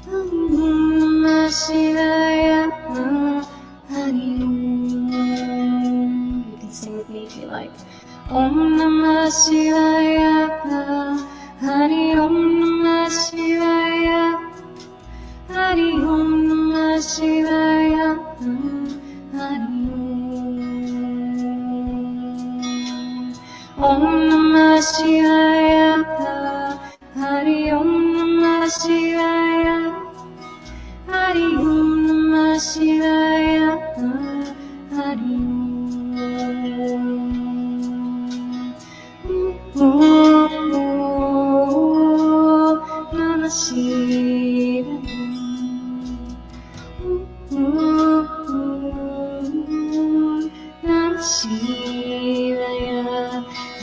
Om Namah Shivaya. Hari Om. You can sing with me if you like. Om Namah Shivaya. Hari Om Namah Shivaya. Hari Om Namah Shivaya. Hari Om. Om Namah Shivaya. Hari Om Namah Shivaya. Hari Om Namah Shivaya. Hari Om. Om Namah Shivaya. Namah Shivaya.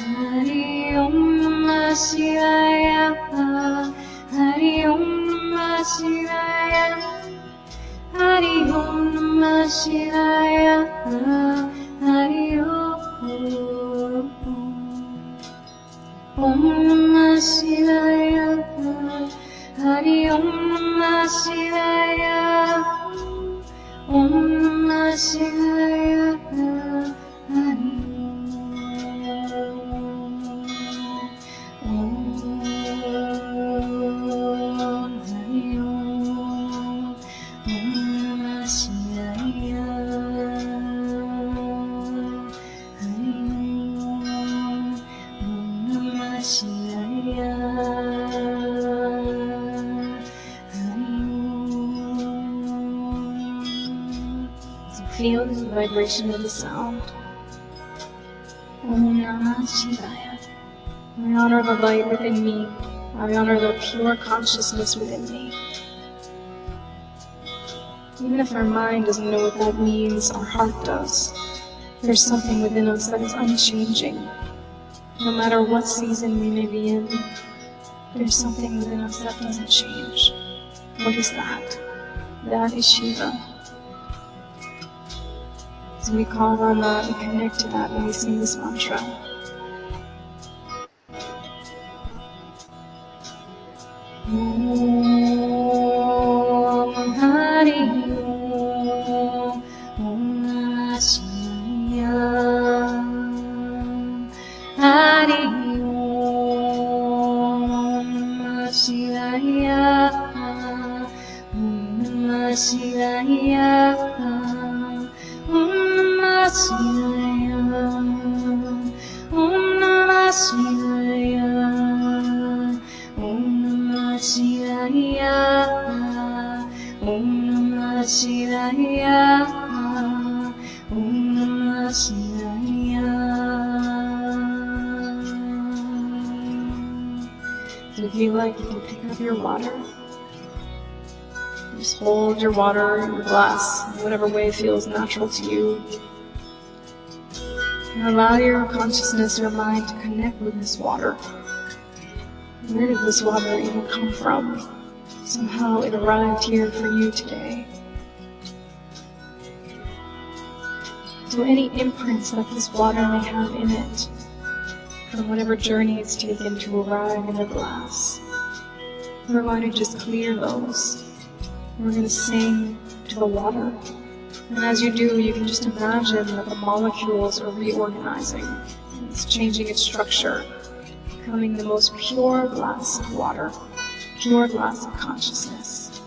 Hari Om Namah Shivaya. Hari Om Namah Shivaya. Hari Om Namah Shivaya. Hari Om. Om Namah Shivaya. Hari Om Namah Shivaya. Om Namah Shivaya. Hari Om. Hari Om. Om Namah Shivaya. Hari Om. Om Namah Shivaya. Feel the vibration of the sound. Om Namah Shivaya. I honor the light within me. I honor the pure consciousness within me. Even if our mind doesn't know what that means, our heart does. There's something within us that is unchanging. No matter what season we may be in, there's something within us that doesn't change. What is that? That is Shiva. So we call on that and connect to that when we sing this mantra. Om Hari Om, Om Namah Shivaya. Hari Om Namah Shivaya. Om Namah Shivaya. Om Namah Shivaya. Om Namah Shivaya. Om Namah Shivaya. Om Namah Shivaya. Om Namah Shivaya. So if you like, you can pick up your water. Just hold your water in your glass in whatever way feels natural to you. And allow your consciousness or mind to connect with this water. Where did this water even come from? Somehow it arrived here for you today. So any imprints that this water may have in it, from whatever journey it's taken to arrive in the glass, we're going to just clear those. We're going to sing to the water. And as you do, you can just imagine that the molecules are reorganizing. It's changing its structure, becoming the most pure glass of water, pure glass of consciousness.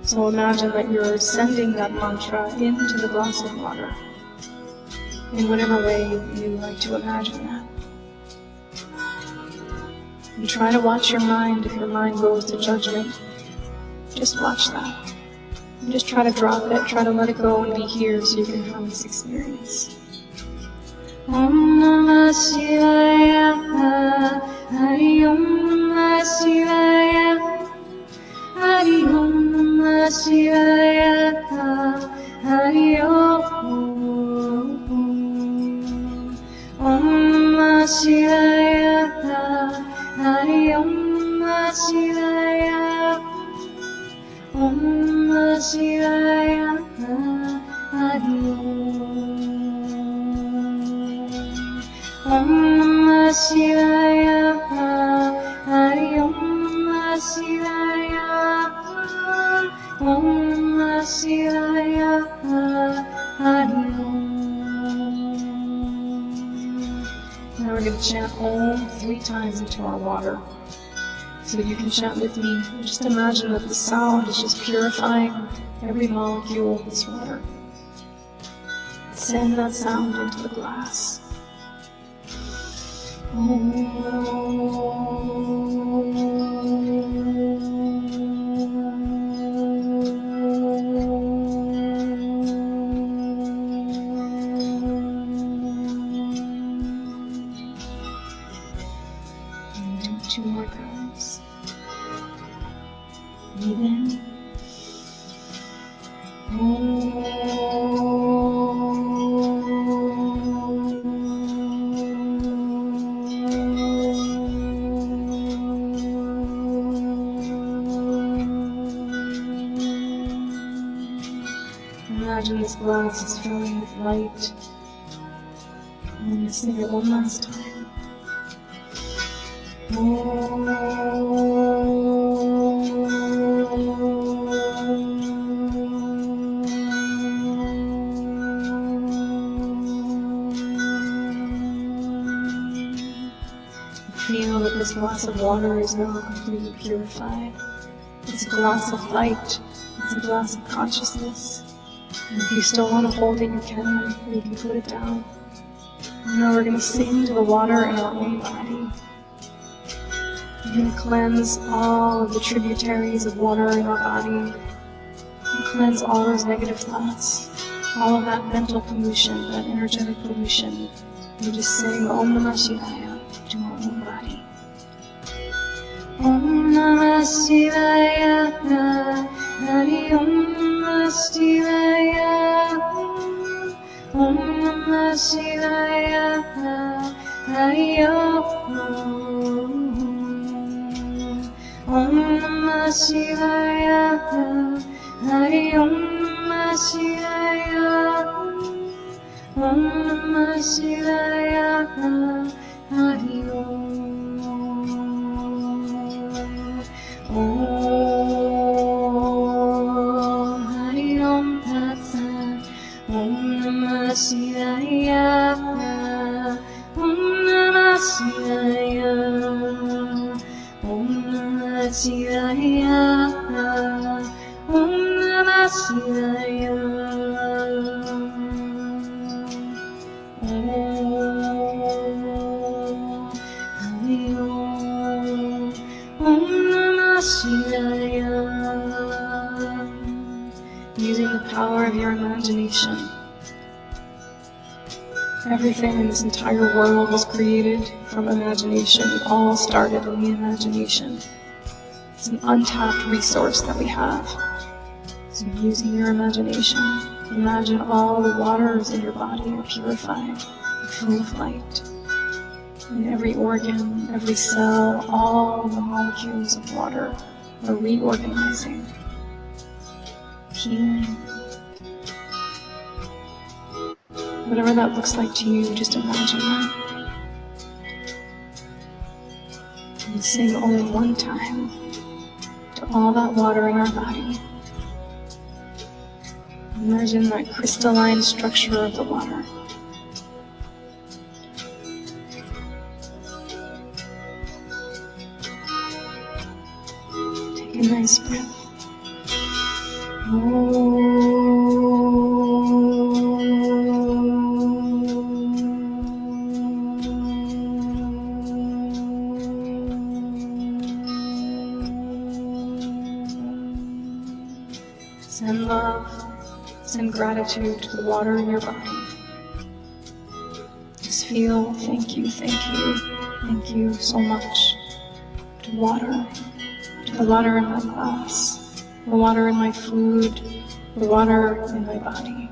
So imagine that you're sending that mantra into the glass of water, in whatever way you like to imagine that. And try to watch your mind. If your mind goes to judgment, just watch that. And just try to drop it, try to let it go and be here so you can have this experience. Om Namah Shivaya. Hari Om Namah Shivaya. Hari Om Namah Shivaya. Hari Om. Om Namah Shivaya. Hari Om Namah Shivaya. Om Namah Shivaya. Hari Om. Om Namah Shivaya. Hari Om Namah Shivaya. Om Namah Shivaya. Hari Om. Now we're going to chant Om 3 times into our water. So you can chant with me. Just imagine that the sound is just purifying every molecule of this water. Send that sound into the glass. And do 2 more times. Breathe in. Imagine this glass is filling with light. I'm going to sing it one last time. Feel that this glass of water is now completely purified. It's a glass of light. It's a glass of consciousness. And if you still want to hold it, you can. Or you can put it down. And now we're going to sing to the water in our own body. We're going to cleanse all of the tributaries of water in our body, cleanse all those negative thoughts, all of that mental pollution, that energetic pollution. You just sing Om Namah Shivaya to our own body. Om Namah Shivaya, Hari Om Namah Shivaya, Om Namah Shivaya, Hari Om. Om Namah Shivaya, Hari Om Namah Shivaya, Om Namah Shivaya, Hari Om. Om Hari Om Tat Sat. Om Namah Shivaya, Om Namah Shivaya, Om Namah Shivaya, Om Namah Shivaya. Using the power of your imagination. Everything in this entire world was created from imagination. It all started in the imagination. It's an untapped resource that we have. So using your imagination, imagine all the waters in your body are purified, full of light. In every organ, every cell, all the molecules of water are reorganizing, healing. Whatever that looks like to you, just imagine that. And sing only one time to all that water in our body. Imagine that crystalline structure of the water. Take a nice breath. Send love, send gratitude to the water in your body. Just feel, thank you so much to water, to the water in my glass, the water in my food, the water in my body,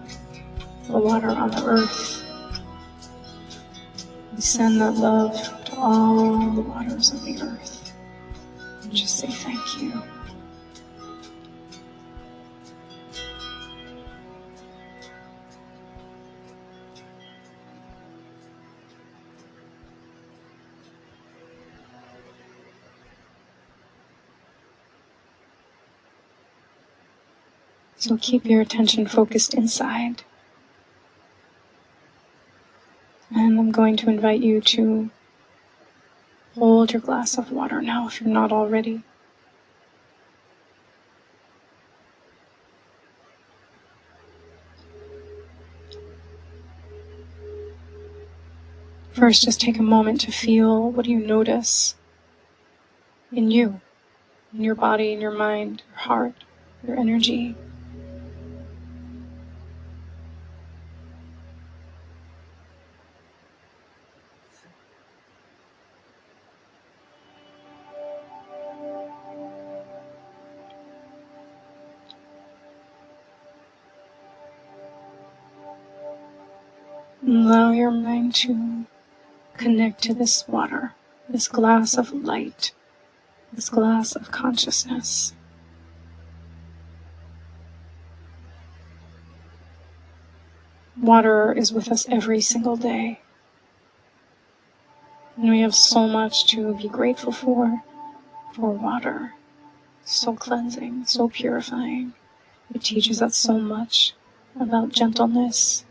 the water on the earth. We send that love to all the waters of the earth. And just say thank you. So keep your attention focused inside. And I'm going to invite you to hold your glass of water now if you're not already. First, just take a moment to feel, what do you notice in you, in your body, in your mind, your heart, your energy? Allow your mind to connect to this water, this glass of light, this glass of consciousness. Water is with us every single day. And we have so much to be grateful for water. So cleansing, so purifying. It teaches us so much about gentleness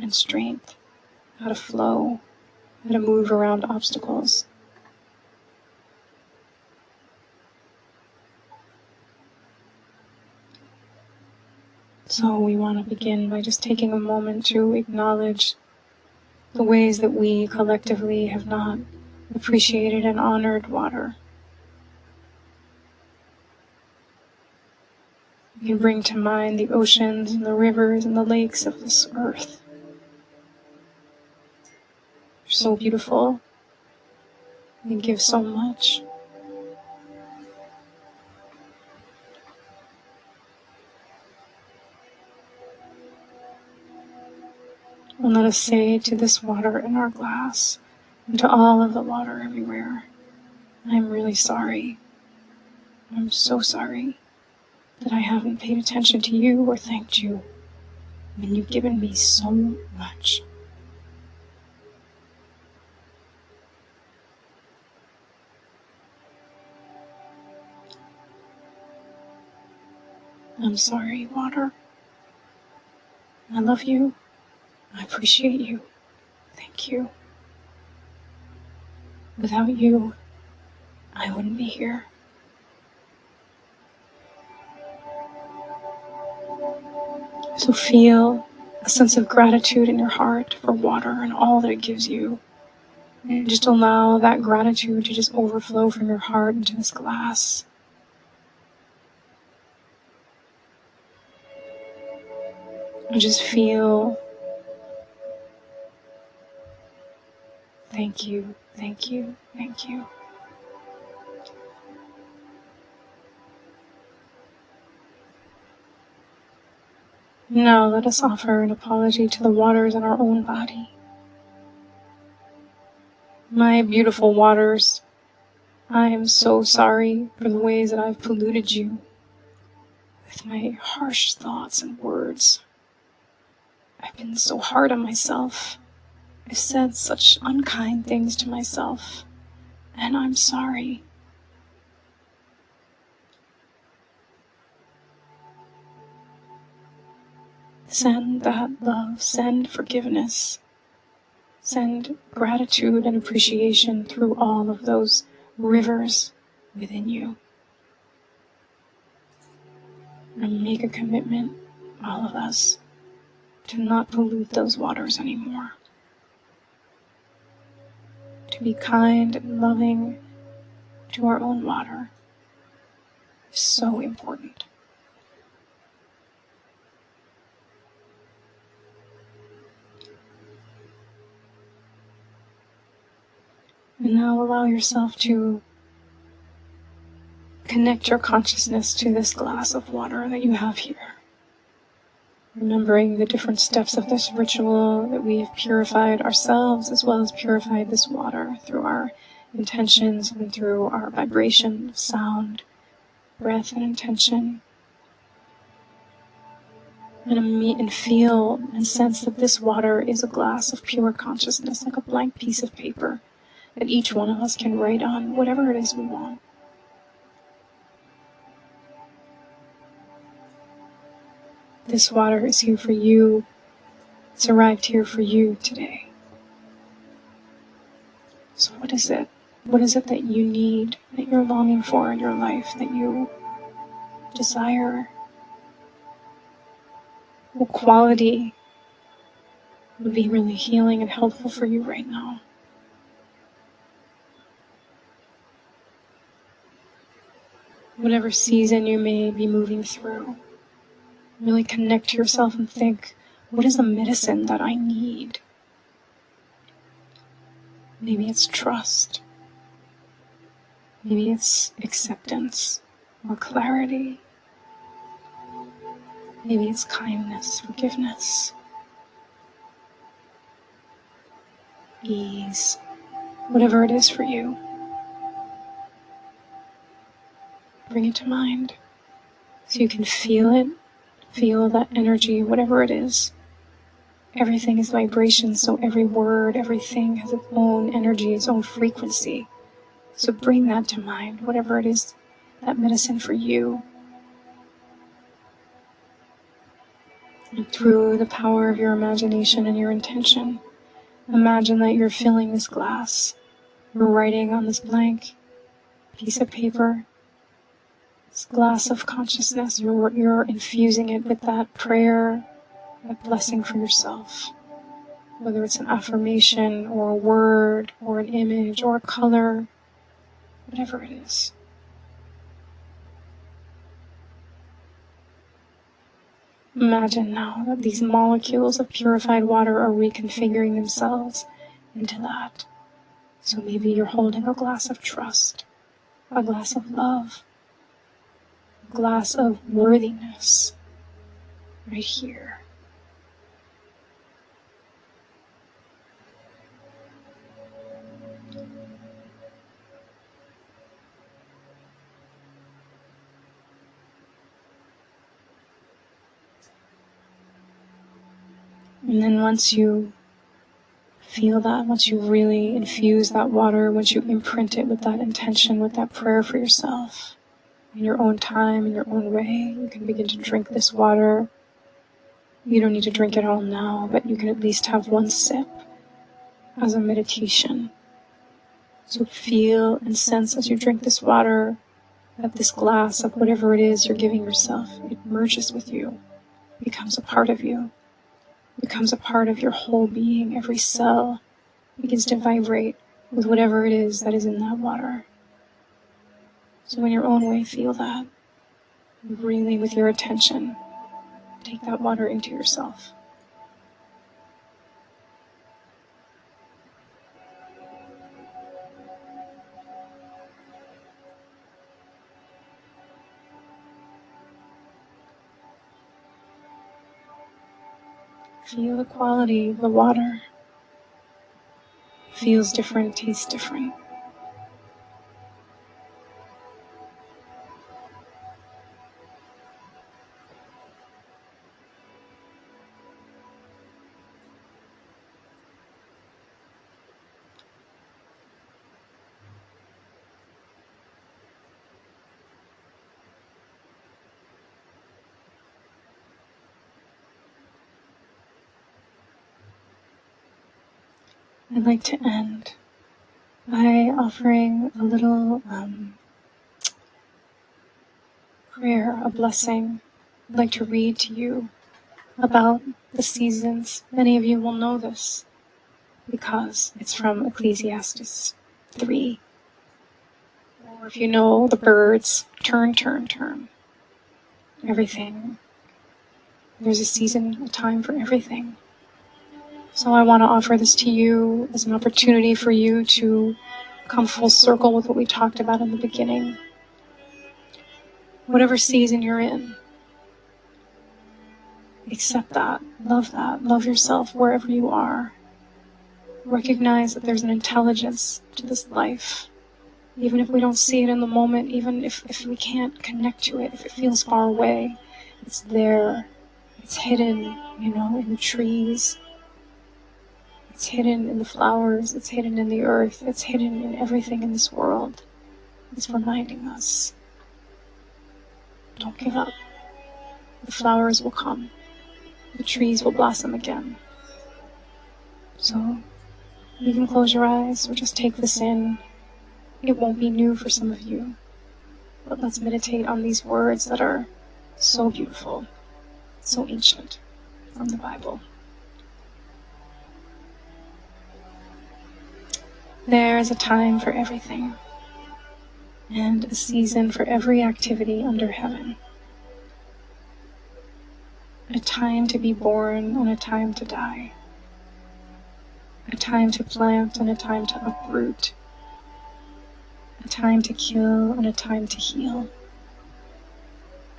and strength, how to flow, how to move around obstacles. So we want to begin by just taking a moment to acknowledge the ways that we collectively have not appreciated and honored water. You can bring to mind the oceans and the rivers and the lakes of this earth. They're so beautiful. They give so much. And let us say to this water in our glass, and to all of the water everywhere, I'm really sorry. I'm so sorry that I haven't paid attention to you or thanked you when you've given me so much. I'm sorry, water. I love you. I appreciate you. Thank you. Without you, I wouldn't be here. So feel a sense of gratitude in your heart for water and all that it gives you. And just allow that gratitude to just overflow from your heart into this glass. And just feel, thank you, thank you, thank you. Now let us offer an apology to the waters in our own body. My beautiful waters, I am so sorry for the ways that I've polluted you with my harsh thoughts and words. I've been so hard on myself. I've said such unkind things to myself, and I'm sorry. Send that love, send forgiveness, send gratitude and appreciation through all of those rivers within you. And make a commitment, all of us, to not pollute those waters anymore. To be kind and loving to our own water is so important. And now allow yourself to connect your consciousness to this glass of water that you have here. Remembering the different steps of this ritual, that we have purified ourselves as well as purified this water through our intentions and through our vibration of sound, breath, and intention. And feel and sense that this water is a glass of pure consciousness, like a blank piece of paper that each one of us can write on whatever it is we want. This water is here for you. It's arrived here for you today. So what is it? What is it that you need, that you're longing for in your life, that you desire? What quality would be really healing and helpful for you right now? Whatever season you may be moving through, really connect to yourself and think, what is the medicine that I need? Maybe it's trust. Maybe it's acceptance or clarity. Maybe it's kindness, forgiveness, ease, whatever it is for you. Bring it to mind so you can feel it, feel that energy, whatever it is. Everything is vibration, so every word, everything has its own energy, its own frequency. So bring that to mind, whatever it is, that medicine for you. And through the power of your imagination and your intention, imagine that you're filling this glass. You're writing on this blank piece of paper, this glass of consciousness. You're infusing it with that prayer, that blessing for yourself. Whether it's an affirmation or a word or an image or a color, whatever it is. Imagine now that these molecules of purified water are reconfiguring themselves into that. So maybe you're holding a glass of trust, a glass of love, a glass of worthiness right here. And then once you feel that, once you really infuse that water, once you imprint it with that intention, with that prayer for yourself, in your own time, in your own way, you can begin to drink this water. You don't need to drink it all now, but you can at least have one sip as a meditation. So feel and sense as you drink this water that this glass of whatever it is you're giving yourself, it merges with you, becomes a part of you, becomes a part of your whole being. Every cell begins to vibrate with whatever it is that is in that water. So in your own way, feel that. Really, with your attention, take that water into yourself. Feel the quality of the water. Feels different, tastes different. I'd like to end by offering a little prayer, a blessing. I'd like to read to you about the seasons. Many of you will know this because it's from Ecclesiastes 3. Or if you know the birds, turn, turn, turn. Everything. There's a season, a time for everything. So I want to offer this to you as an opportunity for you to come full circle with what we talked about in the beginning. Whatever season you're in, accept that, love yourself wherever you are. Recognize that there's an intelligence to this life. Even if we don't see it in the moment, even if we can't connect to it, if it feels far away, it's there. It's hidden, in the trees. It's hidden in the flowers. It's hidden in the earth. It's hidden in everything in this world. It's reminding us. Don't give up. The flowers will come. The trees will blossom again. So you can close your eyes or just take this in. It won't be new for some of you, but let's meditate on these words that are so beautiful, so ancient from the Bible. There is a time for everything, and a season for every activity under heaven. A time to be born and a time to die. A time to plant and a time to uproot. A time to kill and a time to heal.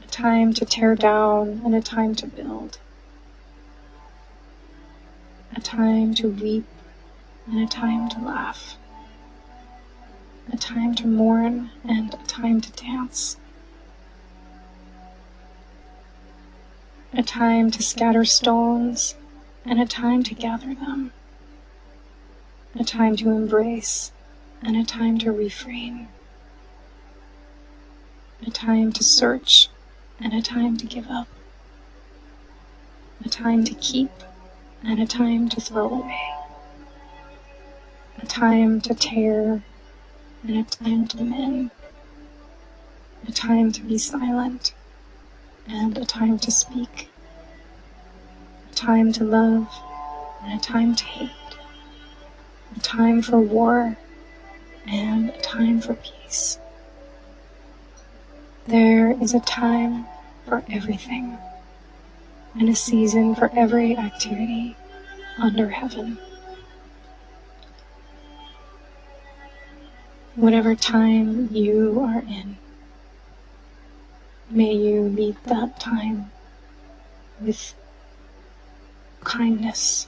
A time to tear down and a time to build. A time to weep and a time to laugh. A time to mourn and a time to dance. A time to scatter stones and a time to gather them. A time to embrace and a time to refrain. A time to search and a time to give up. A time to keep and a time to throw away. A time to tear and a time to mend. A time to be silent and a time to speak. A time to love and a time to hate. A time for war and a time for peace. There is a time for everything, and a season for every activity under heaven. Whatever time you are in, may you meet that time with kindness.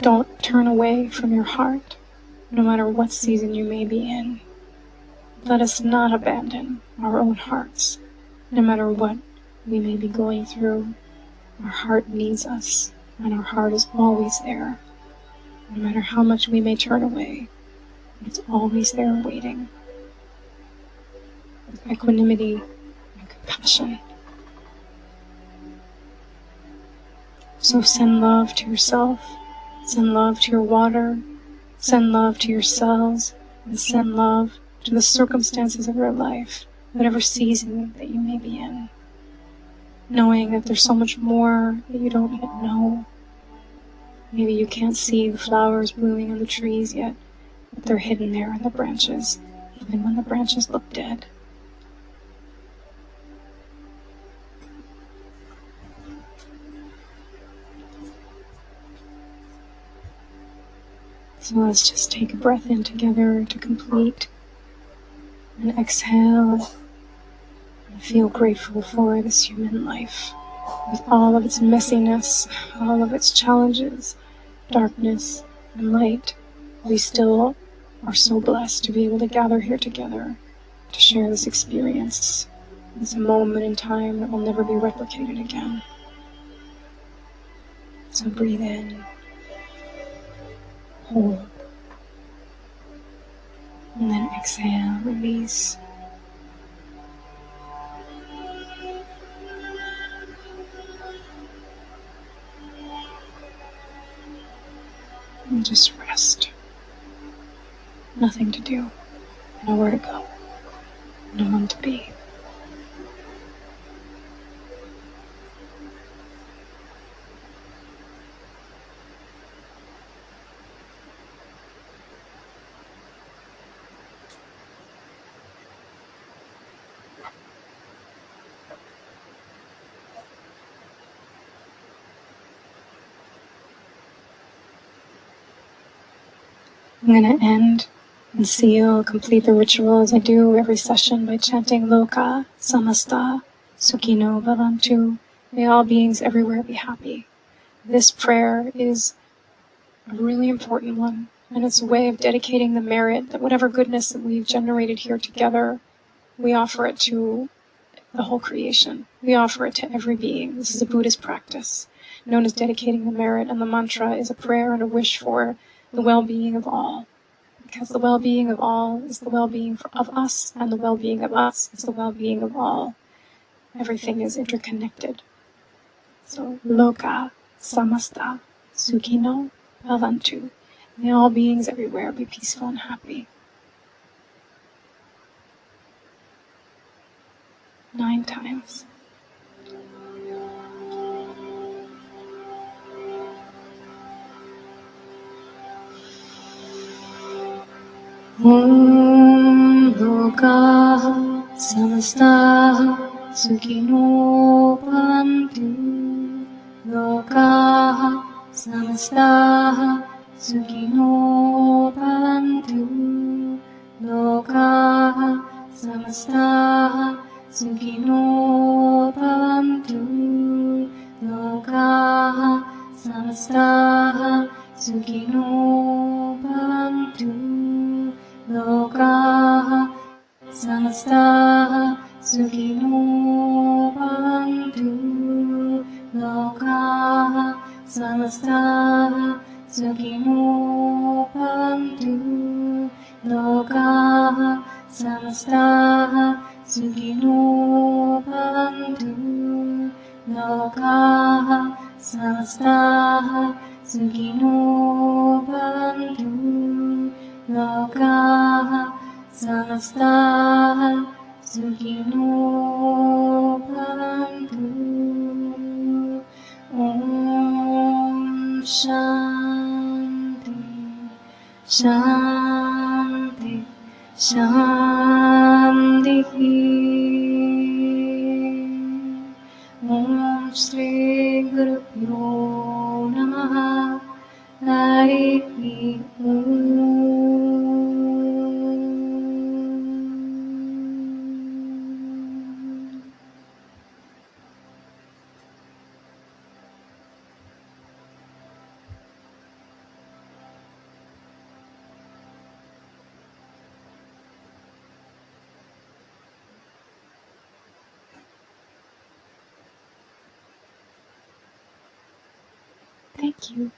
Don't turn away from your heart, no matter what season you may be in. Let us not abandon our own hearts, no matter what we may be going through. Our heart needs us, and our heart is always there. No matter how much we may turn away, it's always there waiting, with equanimity and compassion. So send love to yourself, send love to your water, send love to your cells, and send love to the circumstances of your life, whatever season that you may be in, knowing that there's so much more that you don't yet know. Maybe you can't see the flowers blooming on the trees yet, but they're hidden there in the branches, even when the branches look dead. So let's just take a breath in together to complete, and exhale, and feel grateful for this human life, with all of its messiness, all of its challenges, darkness, and light. We still are so blessed to be able to gather here together to share this experience. It's a moment in time that will never be replicated again. So breathe in, hold, and then exhale, release. And just rest. Nothing to do, nowhere to go, no one to be. I'm going to end and seal, complete the ritual as I do every session by chanting Loka, Samasta, Sukhino Bhavantu. May all beings everywhere be happy. This prayer is a really important one, and it's a way of dedicating the merit that whatever goodness that we've generated here together, we offer it to the whole creation. We offer it to every being. This is a Buddhist practice known as dedicating the merit, and the mantra is a prayer and a wish for the well-being of all. Because the well-being of all is the well-being of us, and the well-being of us is the well-being of all. Everything is interconnected. So, Loka, Samasta, Sukhino, Bhavantu. May all beings everywhere be peaceful and happy. 9 times. Om Loka Samasta Sukhino Bhavantu. Loka Samasta Sukhino Bhavantu. Loka Samasta Sukhino Bhavantu. Loka Samasta Sukhino Bhavantu. Loka Samasta Sukhino Bhavantu. Loka Samasta Sukhino Bhavantu. Loka Samasta Sukhino Bhavantu. Loka Samasta Sukhino Bhavantu. Loka Samasta Sukhino Bhavantu. Om Shanti, Shanti, Shanti. Hari Om. Thank you.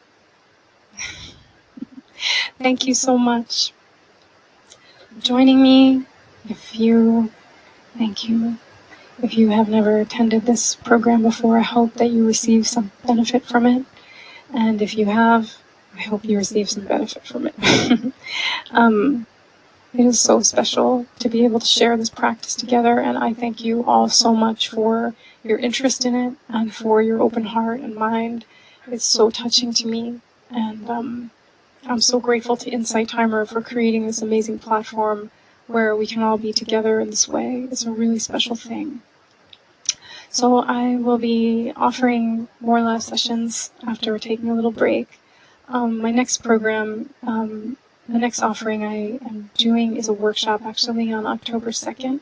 Thank you so much for joining me. Thank you. If you have never attended this program before, I hope that you receive some benefit from it. And if you have, I hope you receive some benefit from it. It is so special to be able to share this practice together, and I thank you all so much for your interest in it and for your open heart and mind. It's so touching to me, and I'm so grateful to Insight Timer for creating this amazing platform where we can all be together in this way. It's a really special thing. So I will be offering more live sessions after taking a little break. My next program, the next offering I am doing is a workshop actually on October 2nd.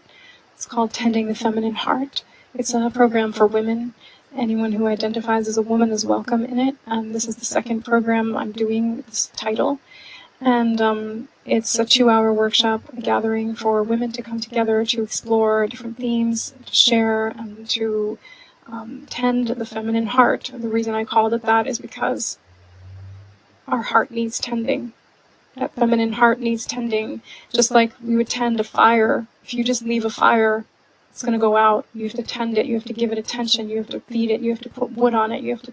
It's called Tending the Feminine Heart. It's a program for women. Anyone who identifies as a woman is welcome in it. And this is the second program I'm doing with this title. And it's a 2-hour workshop, a gathering for women to come together to explore different themes, to share, and to tend the feminine heart. The reason I called it that is because our heart needs tending. That feminine heart needs tending, just like we would tend a fire. If you just leave a fire, it's going to go out. You have to tend it. You have to give it attention. You have to feed it. You have to put wood on it. You have to,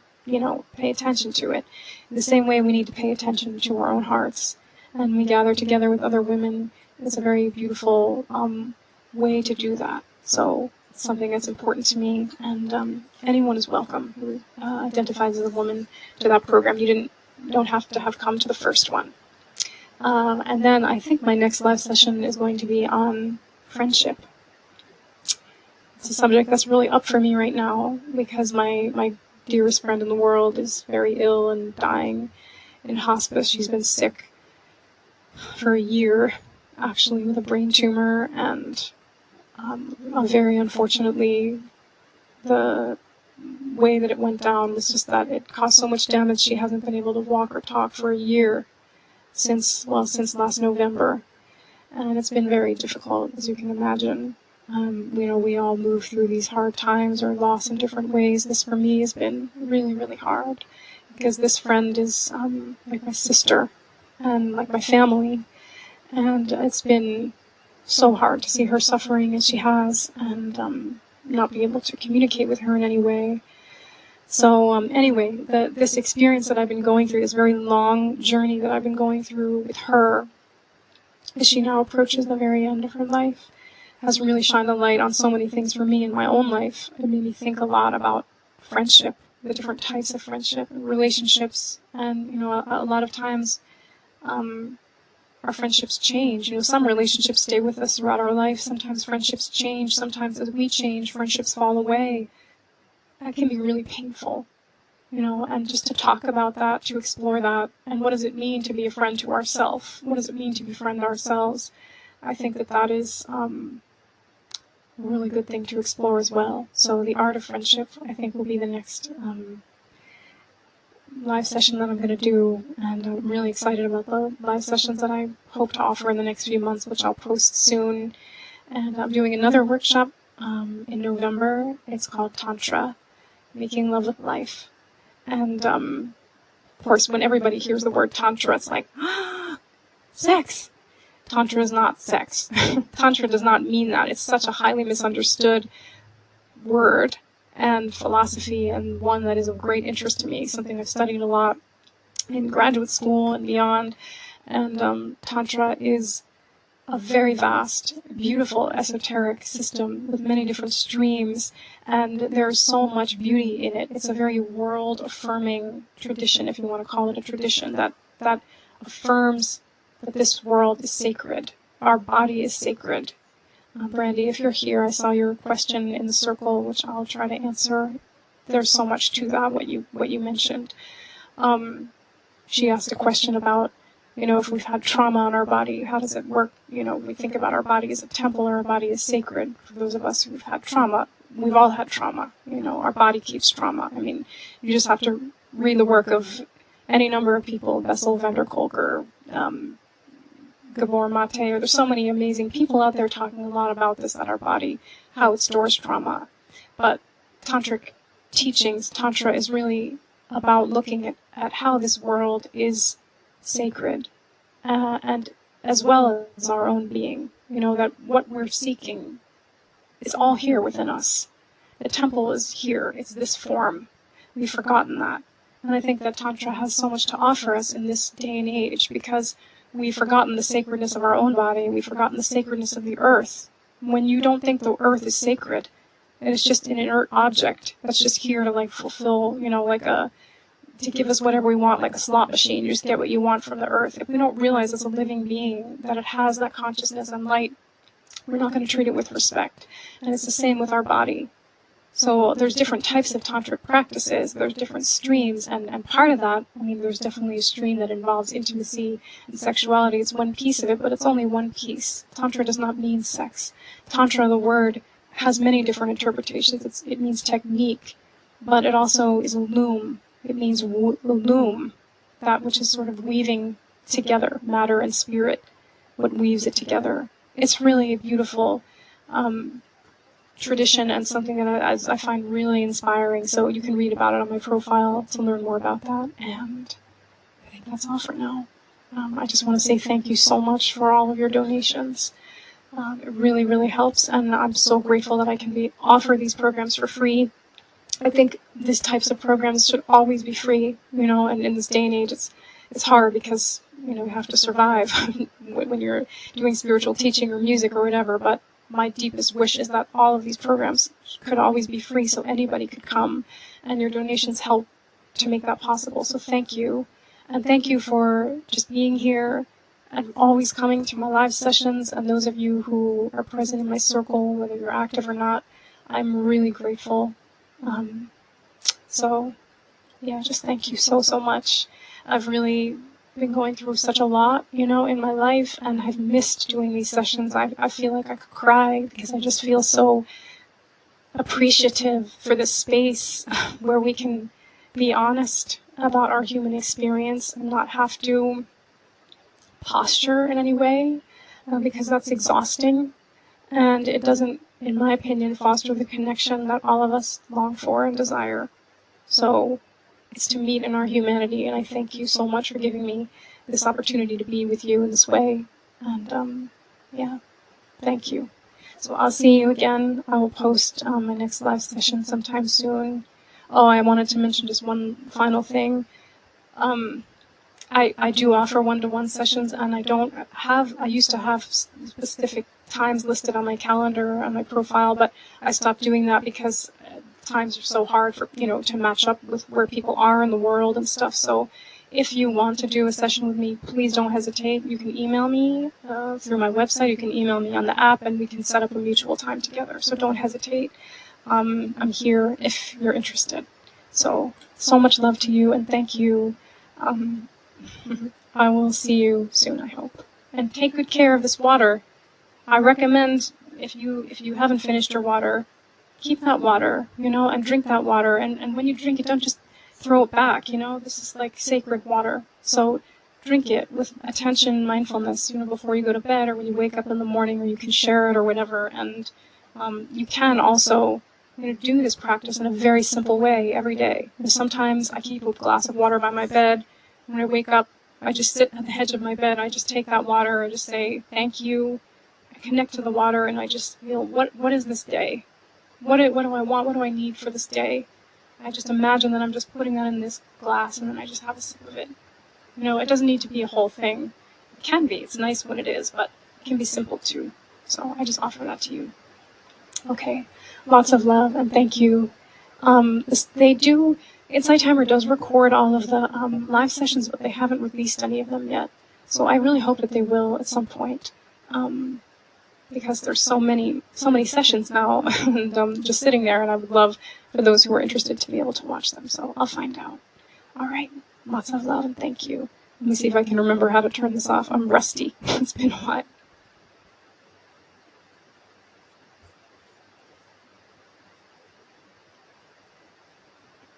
pay attention to it. In the same way, we need to pay attention to our own hearts. And we gather together with other women. It's a very beautiful way to do that. So it's something that's important to me. And anyone is welcome who identifies as a woman to that program. You don't have to have come to the first one. And then I think my next live session is going to be on friendship. It's a subject that's really up for me right now because my dearest friend in the world is very ill and dying in hospice. She's been sick for a year, actually, with a brain tumor, and very unfortunately, the way that it went down was just that it caused so much damage she hasn't been able to walk or talk for a year. Since last November, and it's been very difficult, as you can imagine. We all move through these hard times or loss in different ways. This for me has been really, really hard because this friend is like my sister and like my family, and it's been so hard to see her suffering as she has and not be able to communicate with her in any way. So anyway, this experience that I've been going through, this very long journey that I've been going through with her, as she now approaches the very end of her life, has really shined a light on so many things for me in my own life. It made me think a lot about friendship, the different types of friendship and relationships. And, a lot of times our friendships change. Some relationships stay with us throughout our life. Sometimes friendships change. Sometimes as we change, friendships fall away. That can be really painful, and just to talk about that, to explore that, and what does it mean to be a friend to ourselves? What does it mean to befriend ourselves? I think that is a really good thing to explore as well. So the art of friendship, I think, will be the next live session that I'm going to do, and I'm really excited about the live sessions that I hope to offer in the next few months, which I'll post soon. And I'm doing another workshop in November. It's called Tantra, Making Love with Life. And, of course, when everybody hears the word Tantra, it's like, sex! Tantra is not sex. Tantra does not mean that. It's such a highly misunderstood word and philosophy, and one that is of great interest to me, something I've studied a lot in graduate school and beyond. And Tantra is a very vast, beautiful, esoteric system with many different streams, and there's so much beauty in it. It's a very world-affirming tradition, if you want to call it a tradition, that affirms that this world is sacred. Our body is sacred. Brandy, if you're here, I saw your question in the circle, which I'll try to answer. There's so much to that, what you mentioned. she asked a question about, if we've had trauma in our body, how does it work? We think about our body as a temple or our body as sacred. For those of us who've had trauma, we've all had trauma. Our body keeps trauma. I mean, you just have to read the work of any number of people, Bessel van der Kolk or Gabor Mate, or there's so many amazing people out there talking a lot about this, that our body, how it stores trauma. But tantric teachings, tantra is really about looking at how this world is sacred, and as well as our own being. That what we're seeking is all here within us. The temple is here. It's this form. We've forgotten that. And I think that Tantra has so much to offer us in this day and age, because we've forgotten the sacredness of our own body. We've forgotten the sacredness of the earth. When you don't think the earth is sacred, and it's just an inert object that's just here to fulfill, to give us whatever we want, like a slot machine. You just get what you want from the earth. If we don't realize it's a living being, that it has that consciousness and light, we're not going to treat it with respect. And it's the same with our body. So there's different types of tantric practices, there's different streams, and part of that, there's definitely a stream that involves intimacy and sexuality. It's one piece of it, but it's only one piece. Tantra does not mean sex. Tantra, the word, has many different interpretations. It means technique, but it also is a loom. It means loom, that which is sort of weaving together, matter and spirit, what weaves it together. It's really a beautiful tradition, and something that I find really inspiring. So you can read about it on my profile to learn more about that. And I think that's all for now. I just want to say thank you so much for all of your donations. It really, really helps, and I'm so grateful that I can offer these programs for free. I think these types of programs should always be free, and in this day and age it's hard because, you have to survive when you're doing spiritual teaching or music or whatever, but my deepest wish is that all of these programs could always be free so anybody could come, and your donations help to make that possible. So thank you, and thank you for just being here and always coming to my live sessions, and those of you who are present in my circle, whether you're active or not, I'm really grateful. So yeah, just thank you so, so much. I've really been going through such a lot, in my life, and I've missed doing these sessions. I feel like I could cry because I just feel so appreciative for this space where we can be honest about our human experience and not have to posture in any way, because that's exhausting, and it doesn't, in my opinion, foster the connection that all of us long for and desire. So it's to meet in our humanity, and I thank you so much for giving me this opportunity to be with you in this way. And yeah, thank you. So I'll see you again. I will post my next live session sometime soon. Oh, I wanted to mention just one final thing. I do offer one-to-one sessions, and I used to have specific times listed on my calendar, on my profile, but I stopped doing that because times are so hard for, to match up with where people are in the world and stuff. So if you want to do a session with me, please don't hesitate. You can email me through my website. You can email me on the app, and we can set up a mutual time together. So don't hesitate. I'm here if you're interested. So much love to you, and thank you. I will see you soon, I hope. And take good care of this water. I recommend, if you haven't finished your water, keep that water, and drink that water. And when you drink it, don't just throw it back, This is like sacred water. So drink it with attention, mindfulness, before you go to bed or when you wake up in the morning, or you can share it or whatever. And you can also do this practice in a very simple way every day. And sometimes I keep a glass of water by my bed. When I wake up, I just sit at the edge of my bed. I just take that water. I just say, thank you. I connect to the water, and I just feel, what is this day? What do I want? What do I need for this day? I just imagine that I'm just putting that in this glass, and then I just have a sip of it. It doesn't need to be a whole thing. It can be. It's nice when it is, but it can be simple too. So I just offer that to you. Okay. Lots of love, and thank you. Insight Timer does record all of the live sessions, but they haven't released any of them yet. So I really hope that they will at some point, because there's so many sessions now, and just sitting there, and I would love for those who are interested to be able to watch them. So I'll find out. All right. Lots of love and thank you. Let me see if I can remember how to turn this off. I'm rusty. It's been a while.